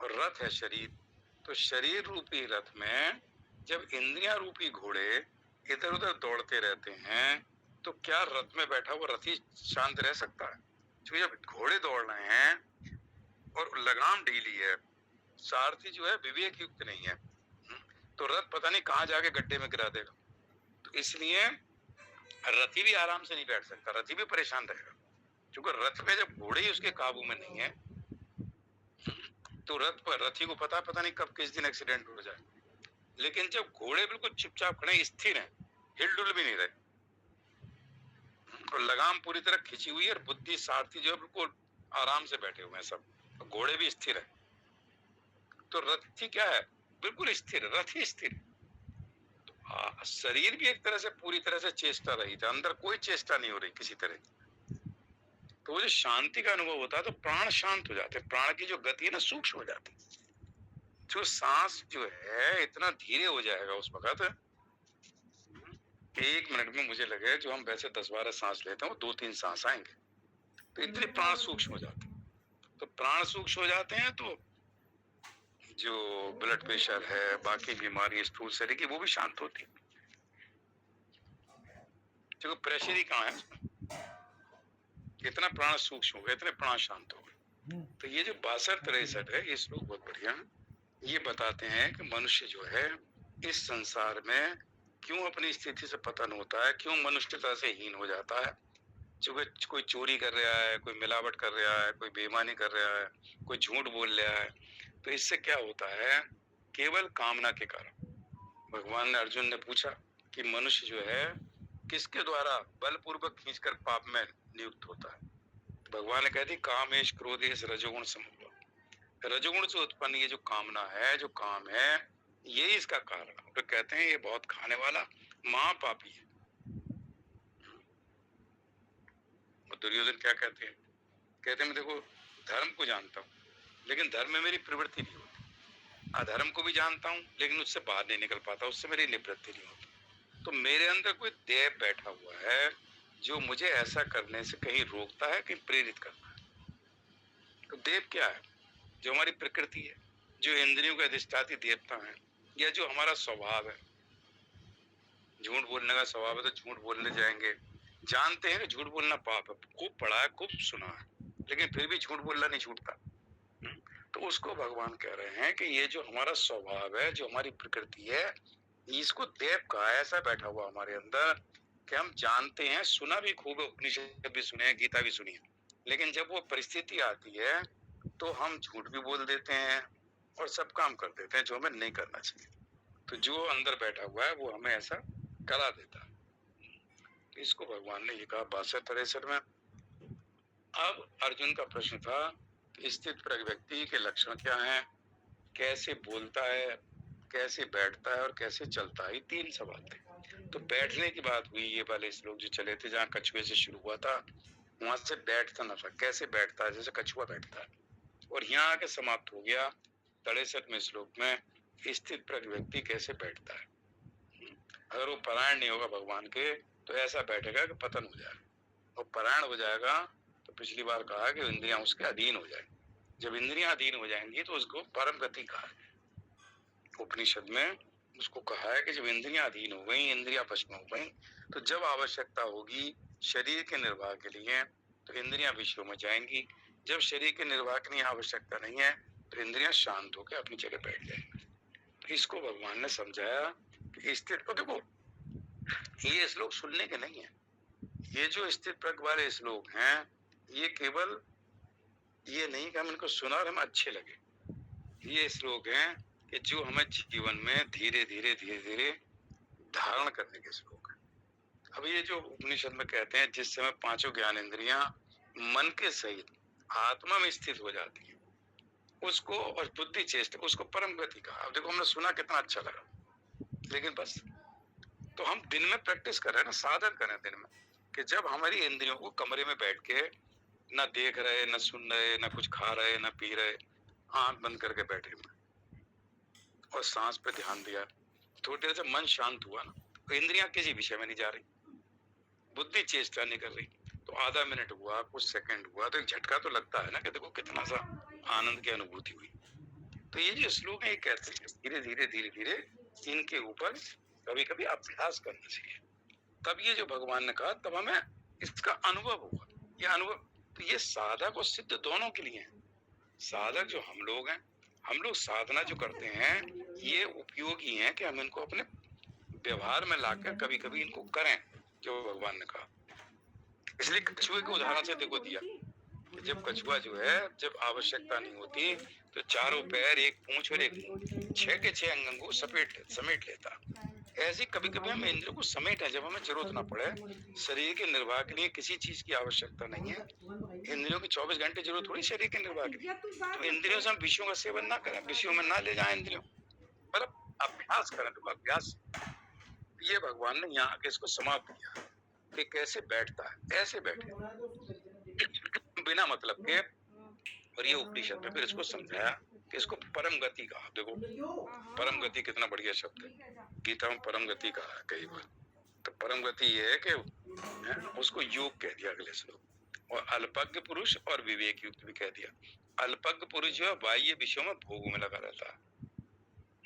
और रथ है शरीर। तो शरीर रूपी रथ में जब इंद्रियां रूपी घोड़े इधर उधर दौड़ते रहते हैं, तो क्या रथ में बैठा हुआ रथी शांत रह सकता है? क्योंकि जब घोड़े दौड़ रहे हैं और लगाम ढीली है, सारथी जो है विवेक युक्त नहीं है, तो रथ पता नहीं कहाँ जाके गड्ढे में गिरा देगा। तो इसलिए रथी भी आराम से नहीं बैठ सकता, रथी भी परेशान रहेगा, क्योंकि रथ में जब घोड़े ही उसके काबू में नहीं है, तो रथ पर रथी को पता नहीं कब किस दिन एक्सीडेंट हो जाए। लेकिन जब घोड़े बिल्कुल चुपचाप खड़े स्थिर हैं, हिलडुल भी नहीं रहे, और लगाम पूरी तरह खिंची हुई है, और बुद्धि सारथी जो है बिल्कुल आराम से बैठे हुए हैं सब, तो घोड़े भी स्थिर है, तो रथी क्या है? बिल्कुल स्थिर, रथी स्थिर। तो शरीर भी एक तरह से पूरी तरह से चेष्टा रही थी, अंदर कोई चेष्टा नहीं हो रही किसी तरह की। तो वो जो शांति का अनुभव होता है, तो प्राण शांत हो जाते, प्राण की जो गति है ना सूक्ष्म हो जाती, जो सांस जो है इतना धीरे हो जाएगा उस वक्त, 1 मिनट में मुझे लगे जो हम वैसे 10-12 सांस लेते हैं वो 2-3 सांस आएंगे, तो इतने प्राण सूक्ष्म हो जाते हैं। तो प्राण सूक्ष्म हो जाते हैं तो जो ब्लड प्रेशर है, बाकी बीमारी स्थूल शरीर की, वो भी शांत होती है, क्योंकि प्रेशर ही कहाँ है उसमें, इतना प्राण सूक्ष्म हो गए, इतने प्राण शांत हो गए। तो ये जो 62-63 है, ये श्लोक बहुत बढ़िया है। ये बताते हैं कि मनुष्य जो है इस संसार में क्यों अपनी स्थिति से पतन होता है, क्यों मनुष्यता से हीन हो जाता है। क्योंकि कोई चोरी कर रहा है, कोई मिलावट कर रहा है, कोई बेईमानी कर रहा है, कोई झूठ बोल रहा है, तो इससे क्या होता है? केवल कामना के कारण। भगवान ने अर्जुन ने पूछा कि मनुष्य जो है किसके द्वारा बलपूर्वक खींचकर पाप में नियुक्त होता है? तो भगवान ने कह दी कामेश क्रोधेश रजोगुण समूह, रजोगुण से उत्पन्न ये जो कामना है, जो काम है, ये इसका कारण है। तो कहते हैं ये बहुत खाने वाला महापापी है। दुर्योधन क्या कहते हैं? कहते हैं मैं देखो धर्म को जानता हूँ, लेकिन धर्म में मेरी प्रवृत्ति नहीं होती, अधर्म को भी जानता हूँ लेकिन उससे बाहर नहीं निकल पाता, उससे मेरी निवृत्ति नहीं होती। तो मेरे अंदर कोई देव बैठा हुआ है जो मुझे ऐसा करने से कहीं रोकता है, कहीं प्रेरित करता है। तो देव क्या है? जो हमारी प्रकृति है, जो इंद्रियों के अधिष्ठाती देवता है, या जो हमारा स्वभाव है। झूठ बोलने का स्वभाव है तो झूठ बोलने जाएंगे, जानते हैं कि झूठ बोलना पाप है, खूब पढ़ा है, खूब सुना है, लेकिन फिर भी झूठ बोलना नहीं छूटता। तो उसको भगवान कह रहे हैं कि ये जो हमारा स्वभाव है, जो हमारी प्रकृति है, इसको देव कहा है, ऐसा बैठा हुआ हमारे अंदर कि हम जानते हैं, सुना भी खूब है, उपनिषद भी सुने हैं, गीता भी सुनी है, लेकिन जब वो परिस्थिति आती है तो हम झूठ भी बोल देते हैं और सब काम कर देते हैं जो हमें नहीं करना चाहिए। तो जो अंदर बैठा हुआ है वो हमें ऐसा करा देता है। इसको भगवान ने ये कहा 62-63 में। अब अर्जुन का प्रश्न था स्थित प्रज्ञ व्यक्ति के लक्षण क्या हैं, कैसे बोलता है, कैसे बैठता है और कैसे चलता है, ये 3 सवाल थे। तो बैठने की बात हुई, ये वाले श्लोक जो चले थे जहाँ कछुए से शुरू हुआ था, वहां से बैठता ना था, कैसे बैठता है जैसे कछुआ बैठता है, और यहाँ आके समाप्त हो गया 63वें श्लोक में स्थित प्रज्ञ व्यक्ति कैसे बैठता है। अगर वो परायण नहीं होगा भगवान के तो ऐसा बैठेगा कि पतन हो जाएगा, और परायण हो जाएगा तो पिछली बार कहा कि इंद्रियां उसके अधीन हो जाएंगी। जब इंद्रियां अधीन हो जाएंगी तो उसको परम गति कहा है। उपनिषद में उसको कहा है कि जब इंद्रियां अधीन हो गई, इंद्रियां भस्म हो गई, तो जब आवश्यकता होगी शरीर के निर्वाह के लिए तो इंद्रियां विषयों में जाएंगी, जब शरीर के निर्वाह की आवश्यकता नहीं है तो इंद्रियां शांत होकर अपनी जगह बैठ जाएंगी। तो इसको भगवान ने समझाया कि स्थित को देखो, ये श्लोक सुनने के नहीं है, ये जो स्थित प्रज्ञ वाले श्लोक हैं ये केवल ये नहीं कि हम इनको सुना और हमें अच्छे लगे, ये श्लोक हैं कि जो हमें जीवन में धीरे धीरे धारण करने के श्लोक है। अब ये जो उपनिषद में कहते हैं जिस समय 5 ज्ञान इंद्रियां मन के सहित आत्मा में स्थित हो जाती है, उसको और बुद्धि चेष्टा, उसको परम गति कहा। अब देखो हमने सुना कितना अच्छा लगा, लेकिन बस तो हम दिन में प्रैक्टिस कर रहे हैं ना, साधन करें दिन में, कि जब हमारी इंद्रियों को कमरे में बैठ के ना देख रहे, ना सुन रहे, ना कुछ खा रहे, ना पी रहे, आंख बंद करके बैठे हुए और सांस पे ध्यान दिया। थोड़ी देर से मन शांत हुआ ना, तो इंद्रियां किसी विषय में नहीं जा रही, बुद्धि चेष्टा नहीं कर रही। तो आधा मिनट हुआ, कुछ सेकंड हुआ, तो एक झटका तो लगता है ना कि देखो कितना सा आनंद की अनुभूति हुई। तो ये जो श्लोक है ये कहते हैं धीरे धीरे धीरे धीरे इनके ऊपर कभी कभी अभ्यास करना चाहिए, तब ये जो भगवान ने कहा तब हमें इसका अनुभव होगा। ये अनुभव तो ये साधक और सिद्ध दोनों के लिए है। साधक जो हम लोग हैं, हम लोग साधना जो करते हैं ये उपयोगी है कि हम इनको अपने व्यवहार में लाकर कभी कभी इनको करें जो भगवान ने कहा। इसलिए कछुए के उदाहरण से देखो दिया, जब कछुआ जो है जब आवश्यकता नहीं होती तो चारों पैर, एक पूंछ और एक मुंह, 6 के 6 अंगों को समेट लेता। ऐसे कभी कभी हम इंद्रियों को समेटें जब हमें जरूरत ना पड़े। शरीर के निर्वाह के लिए किसी चीज की आवश्यकता नहीं है। इंद्रियों की 24 घंटे जरूरत थोड़ी शरीर के निर्वाह के लिए। तो इंद्रियों से हम विषयों का सेवन ना करें, विषयों में ना ले जाए इंद्रियों, मतलब अभ्यास करें। तो अभ्यास ये भगवान ने यहाँ आके इसको समाप्त किया कि कैसे बैठता है, ऐसे बैठे बिना मतलब के। और ये उपनिषद में फिर इसको समझाया कि इसको परम गति कहा। देखो परम गति कितना बढ़िया शब्द है, गीता में परम गति कहा है कई बार। तो परम गति ये है कि उसको योग कह दिया अगले श्लोक, और अल्पज्ञ पुरुष और विवेक युक्त भी कह दिया। अल्पज्ञ पुरुष जो है बाह्य विषयों में भोगों में लगा रहता है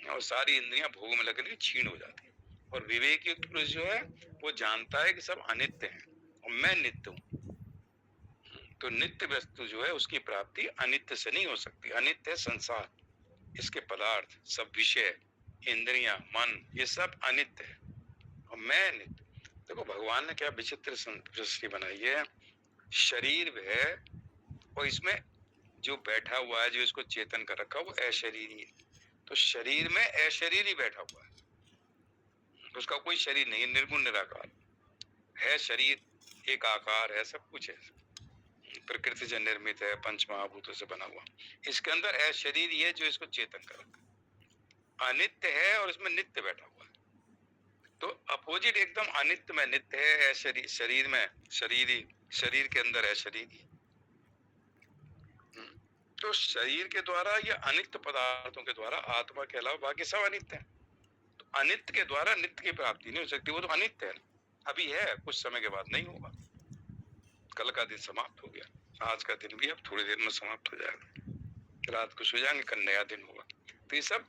और सारी इंद्रियां भोगों में लगने क्षीण हो जाती है। और विवेक युक्त पुरुष जो है वो जानता है कि सब अनित्य है और मैं नित्य हूँ। तो नित्य वस्तु जो है उसकी प्राप्ति अनित्य से नहीं हो सकती। अनित्य है संसार, इसके पदार्थ, सब विषय, इंद्रियां, मन, ये सब अनित्य है और मैं नित्य। देखो भगवान ने क्या विचित्र सृष्टि बनाई है। शरीर है और इसमें जो बैठा हुआ है, जो इसको चेतन कर रखा है वो अशरीरी है। तो शरीर में अशरीरी बैठा हुआ है, उसका कोई शरीर नहीं है, निर्गुण निराकार है। शरीर एक आकार है, सब कुछ है, प्रकृति से निर्मित है, पंच महाभूतों से बना हुआ। इसके अंदर अशरीर है जो इसको चेतन कर रखा है, अनित्य है और इसमें नित्य बैठा हुआ है। तो अपोजिट एकदम अनित्य में नित्य है, शरीर में शरीरी, शरीर के अंदर अशरीरी। तो शरीर के द्वारा या अनित्य पदार्थों के द्वारा आत्मा के अलावा बाकी सब अनित्य है। तो अनित्य के द्वारा नित्य की प्राप्ति नहीं हो सकती, वो तो अनित्य है। अभी है, कुछ समय के बाद नहीं होगा। कल का दिन समाप्त हो गया, आज का दिन भी अब थोड़ी देर में समाप्त हो जाएगा, रात को सो जाएंगे, कल नया दिन होगा। तो ये सब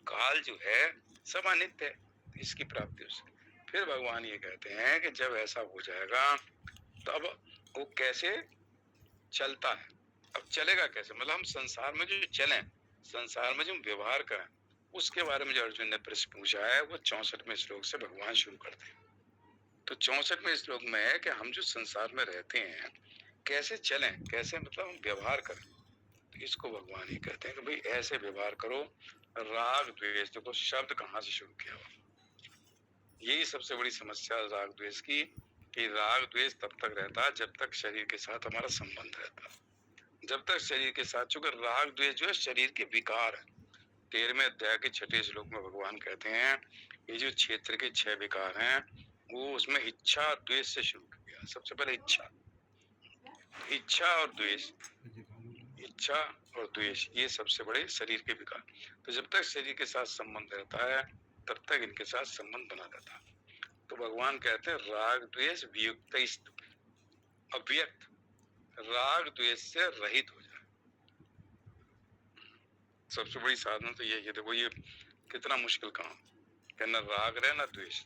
काल जो है सब अनित्य है, इसकी प्राप्ति हो सकती। फिर भगवान ये कहते हैं कि जब ऐसा हो जाएगा तब वो कैसे चलता है। अब चलेगा कैसे, मतलब हम संसार में जो चलें, संसार में जो व्यवहार करें, उसके बारे में जो अर्जुन ने प्रश्न पूछा है वो 64वें श्लोक से भगवान शुरू करते हैं। तो 64वें श्लोक में है कि हम जो संसार में रहते हैं कैसे चलें, कैसे मतलब हम व्यवहार करें। तो इसको भगवान ही कहते हैं कि भाई ऐसे व्यवहार करो। राग द्वेष, देखो शब्द कहाँ से शुरू किया हुआ, यही सबसे बड़ी समस्या राग द्वेष की, कि राग द्वेष तब तक रहता है जब तक शरीर के साथ हमारा संबंध रहता है। जब तक शरीर के साथ, चूंकि राग द्वेष जो है शरीर के विकार है। 13वें अध्याय के 6ठे श्लोक में भगवान कहते हैं ये जो क्षेत्र के 6 विकार हैं वो उसमें इच्छा द्वेष से शुरू किया। सबसे पहले इच्छा और द्वेष, इच्छा और द्वेष ये सबसे बड़े शरीर के विकार। तो जब तक शरीर के साथ संबंध रहता है तब तक इनके साथ संबंध बना रहता है। तो भगवान कहते हैं राग द्वेष वियुक्त, अव्यक्त, राग द्वेष से रहित हो जाए। सबसे बड़ी साधना तो यही है। देखो ये कितना मुश्किल काम है, न राग रहे न द्वेष।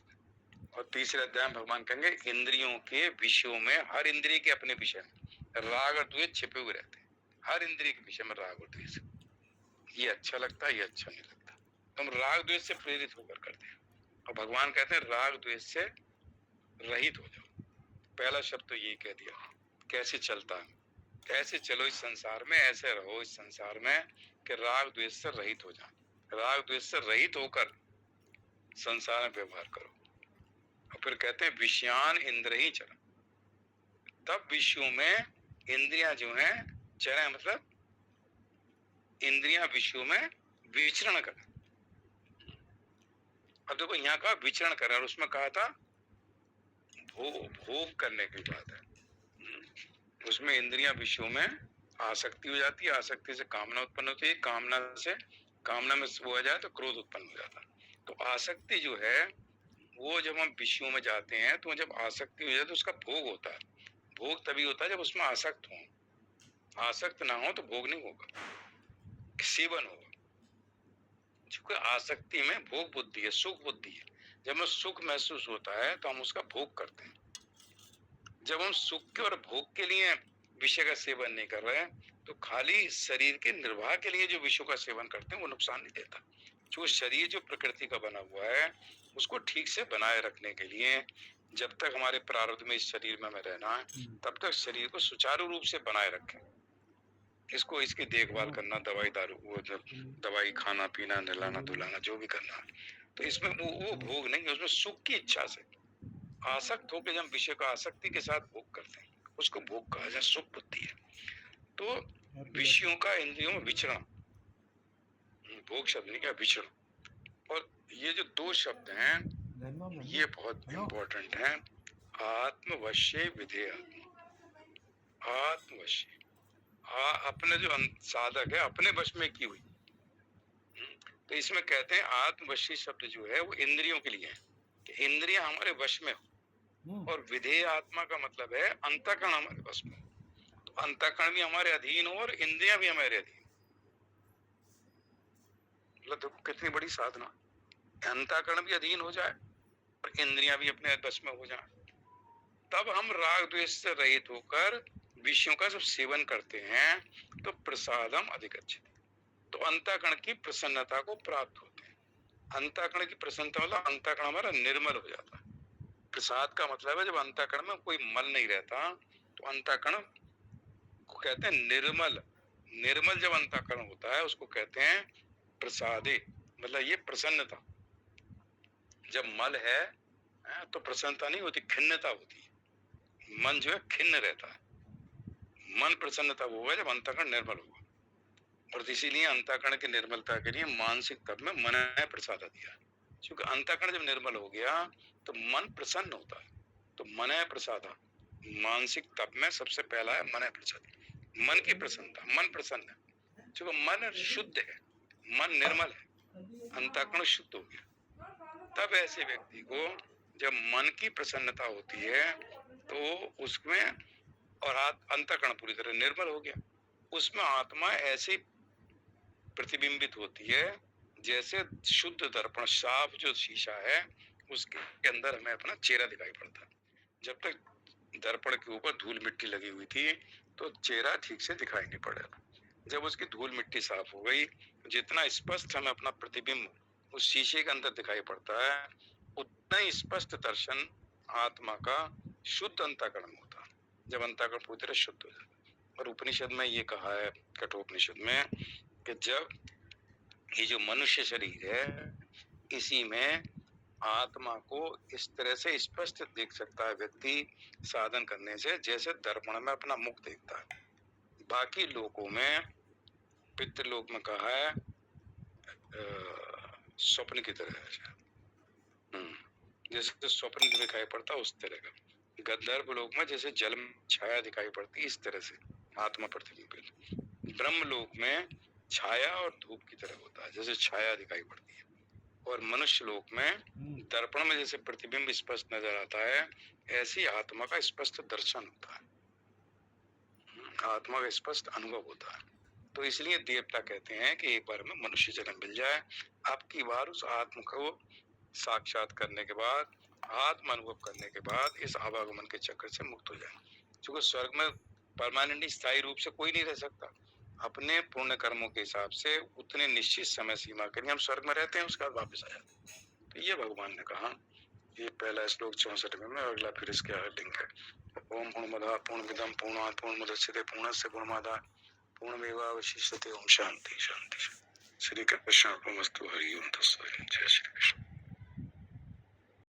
और तीसरे अध्याय में भगवान कहेंगे इंद्रियों के विषयों में, हर इंद्रिय के अपने विषय में राग और द्वेष छिपे हुए रहते हैं। हर इंद्रिय के विषय में राग और द्वेष, ये अच्छा लगता है, ये अच्छा नहीं लगता, तुम राग द्वेष से प्रेरित होकर करते हैं। और भगवान कहते हैं राग द्वेष से रहित हो जाओ। पहला शब्द तो यही कह दिया। कैसे चलता है, ऐसे चलो इस संसार में, ऐसे रहो इस संसार में कि राग द्वेष से रहित हो जाओ। राग द्वेष से रहित होकर संसार में व्यवहार करो। और फिर कहते हैं विषयान इंद्र ही चरण, तब विषयों में इंद्रियां जो हैं चरण, मतलब इंद्रियां विषयों में विचरण करें। अब देखो यहाँ कहा विचरण करें और उसमें कहा था भोग करने की बात है। उसमें इंद्रियां विषयों में आसक्ति हो जाती है, आसक्ति से कामना उत्पन्न होती है, कामना में वो आ जाए तो क्रोध उत्पन्न हो जाता है। तो आसक्ति जो है वो जब हम विषयों में जाते हैं तो जब आसक्ति हो जाए तो उसका भोग होता है। भोग तभी होता है जब उसमें आसक्त हो, आसक्त ना हो तो भोग नहीं होगा, सेवन होगा। क्योंकि आसक्ति में भोग बुद्धि है, सुख बुद्धि है। जब हमें सुख महसूस होता है तो हम उसका भोग करते हैं। जब हम सुख के और भोग के लिए विषय का सेवन नहीं कर रहे हैं तो खाली शरीर के निर्वाह के लिए जो विषयों का सेवन करते हैं वो नुकसान नहीं देता। जो शरीर जो प्रकृति का बना हुआ है उसको ठीक से बनाए रखने के लिए जब तक हमारे प्रारब्ध में इस शरीर में हमें रहना है तब तक शरीर को सुचारू रूप से बनाए रखें। इसको इसकी देखभाल करना, दवाई दारू वो दवाई खाना पीना नहलाना धुलाना जो भी करना है, तो इसमें वो भोग नहीं है, उसमें सुख की इच्छा से आसक्त होकर जब विषय का आसक्ति के साथ भोग करते हैं उसको भोग कहा जाए, सुख बुद्धि है। तो विषयों का इंद्रियों में विचरण, भोग शब्द नहीं क्या, विचरण। और ये जो दो शब्द हैं ये बहुत इंपॉर्टेंट हैं। आत्मवश्य विधेय, आत्मवश्य अपने जो साधक है अपने वश में की हुई। तो इसमें कहते हैं आत्मवशी शब्द जो है वो इंद्रियों के लिए है कि इंद्रियां हमारे वश में हो, और विधेय आत्मा का मतलब है अंतःकरण हमारे वश में। तो अंतःकरण भी हमारे अधीन हो और इंद्रियां भी हमारे अधीन। मतलब देखो कितनी बड़ी साधना, अंतःकरण भी अधीन हो जाए और इंद्रियां भी अपने वश में हो जाए, तब हम राग द्वेष से रहित होकर विषयों का जब सेवन करते हैं तो प्रसादम अधिगच्छति, तो अंतःकरण की प्रसन्नता को प्राप्त होते हैं। अंतःकरण की प्रसन्नता मतलब अंतःकरण हमारा निर्मल हो जाता है। प्रसाद का मतलब है जब अंतःकरण में कोई मल नहीं रहता तो अंतःकरण को कहते हैं निर्मल। निर्मल जब अंतःकरण होता है उसको कहते हैं प्रसादे, मतलब ये प्रसन्नता। जब मल है तो प्रसन्नता नहीं होती, खिन्नता होती है। मन जो है खिन्न रहता है, मन प्रसन्नता वो होगा जब अंतःकरण निर्मल होगा। और इसीलिए अंतःकरण की निर्मलता के लिए मानसिक तप में मन प्रसाद दिया, क्योंकि अंतःकरण जब निर्मल हो गया तो मन प्रसन्न होता है। तो मन प्रसाद मानसिक तप में सबसे पहला है मन प्रसाद, मन की प्रसन्नता, मन प्रसन्न है क्योंकि मन शुद्ध है, मन निर्मल है, अंतःकरण शुद्ध हो गया। तब ऐसे व्यक्ति को जब मन की प्रसन्नता होती है तो उसमें और अंतःकरण पूरी तरह निर्मल हो गया, उसमें आत्मा ऐसी प्रतिबिंबित होती है जैसे शुद्ध दर्पण, साफ जो शीशा है उसके अंदर हमें अपना चेहरा दिखाई पड़ता है। जब तक दर्पण के ऊपर धूल मिट्टी लगी हुई थी तो चेहरा ठीक से दिखाई नहीं पड़ रहा। जब उसकी धूल मिट्टी साफ हो गई तो जितना स्पष्ट हमें अपना प्रतिबिंब उस शीशे के अंदर दिखाई पड़ता है उतना ही स्पष्ट दर्शन आत्मा का शुद्ध अंतःकरण होता है, जब अंतःकरण पूरी तरह शुद्ध हो जाता है। और उपनिषद में ये कहा है, कठोपनिषद में, कि जब ये जो मनुष्य शरीर है इसी में आत्मा को इस तरह से स्पष्ट देख सकता है व्यक्ति साधन करने से जैसे दर्पण में अपना मुख देखता है। बाकी लोकों में, पितृलोक में कहा है स्वप्न की तरह है, जैसे स्वप्न दिखाई पड़ता उस तरह का। गंधर्व लोक में जैसे जल में छाया दिखाई पड़ती इस तरह से आत्मा प्रतिबिंबित। ब्रह्म लोक में छाया और धूप की तरह होता है, जैसे छाया दिखाई पड़ती है। और मनुष्य लोक में दर्पण में जैसे प्रतिबिंब स्पष्ट नजर आता है ऐसी आत्मा का स्पष्ट दर्शन होता है, आत्मा का स्पष्ट अनुभव होता है। तो इसलिए देवता कहते हैं कि एक बार में मनुष्य जन्म मिल जाए, अब की बार उस आत्मा को साक्षात करने के बाद, आत्म अनुभव करने के बाद इस आवागमन के चक्कर से मुक्त हो जाए। क्योंकि स्वर्ग में परमानेंट स्थायी रूप से कोई नहीं रह सकता। अपने पुण्य कर्मों के हिसाब से उतने निश्चित समय सीमा के लिए हम स्वर्ग में रहते हैं, उसके बाद वापस आ जाते हैं। तो ये भगवान ने कहा, ये पहला श्लोक 64 में, अगला फिर इसके आगे लिंक है। ओम पूर्णमदः पूर्णमिदं पूर्णात् पूर्णमुदच्यते पूर्णस्य पूर्णमादाय पूर्णमेवावशिष्यते। ओम शांति शांति। श्री कृष्ण अर्पणमस्तु। हरि ओम तत्सत्। जय श्री कृष्ण।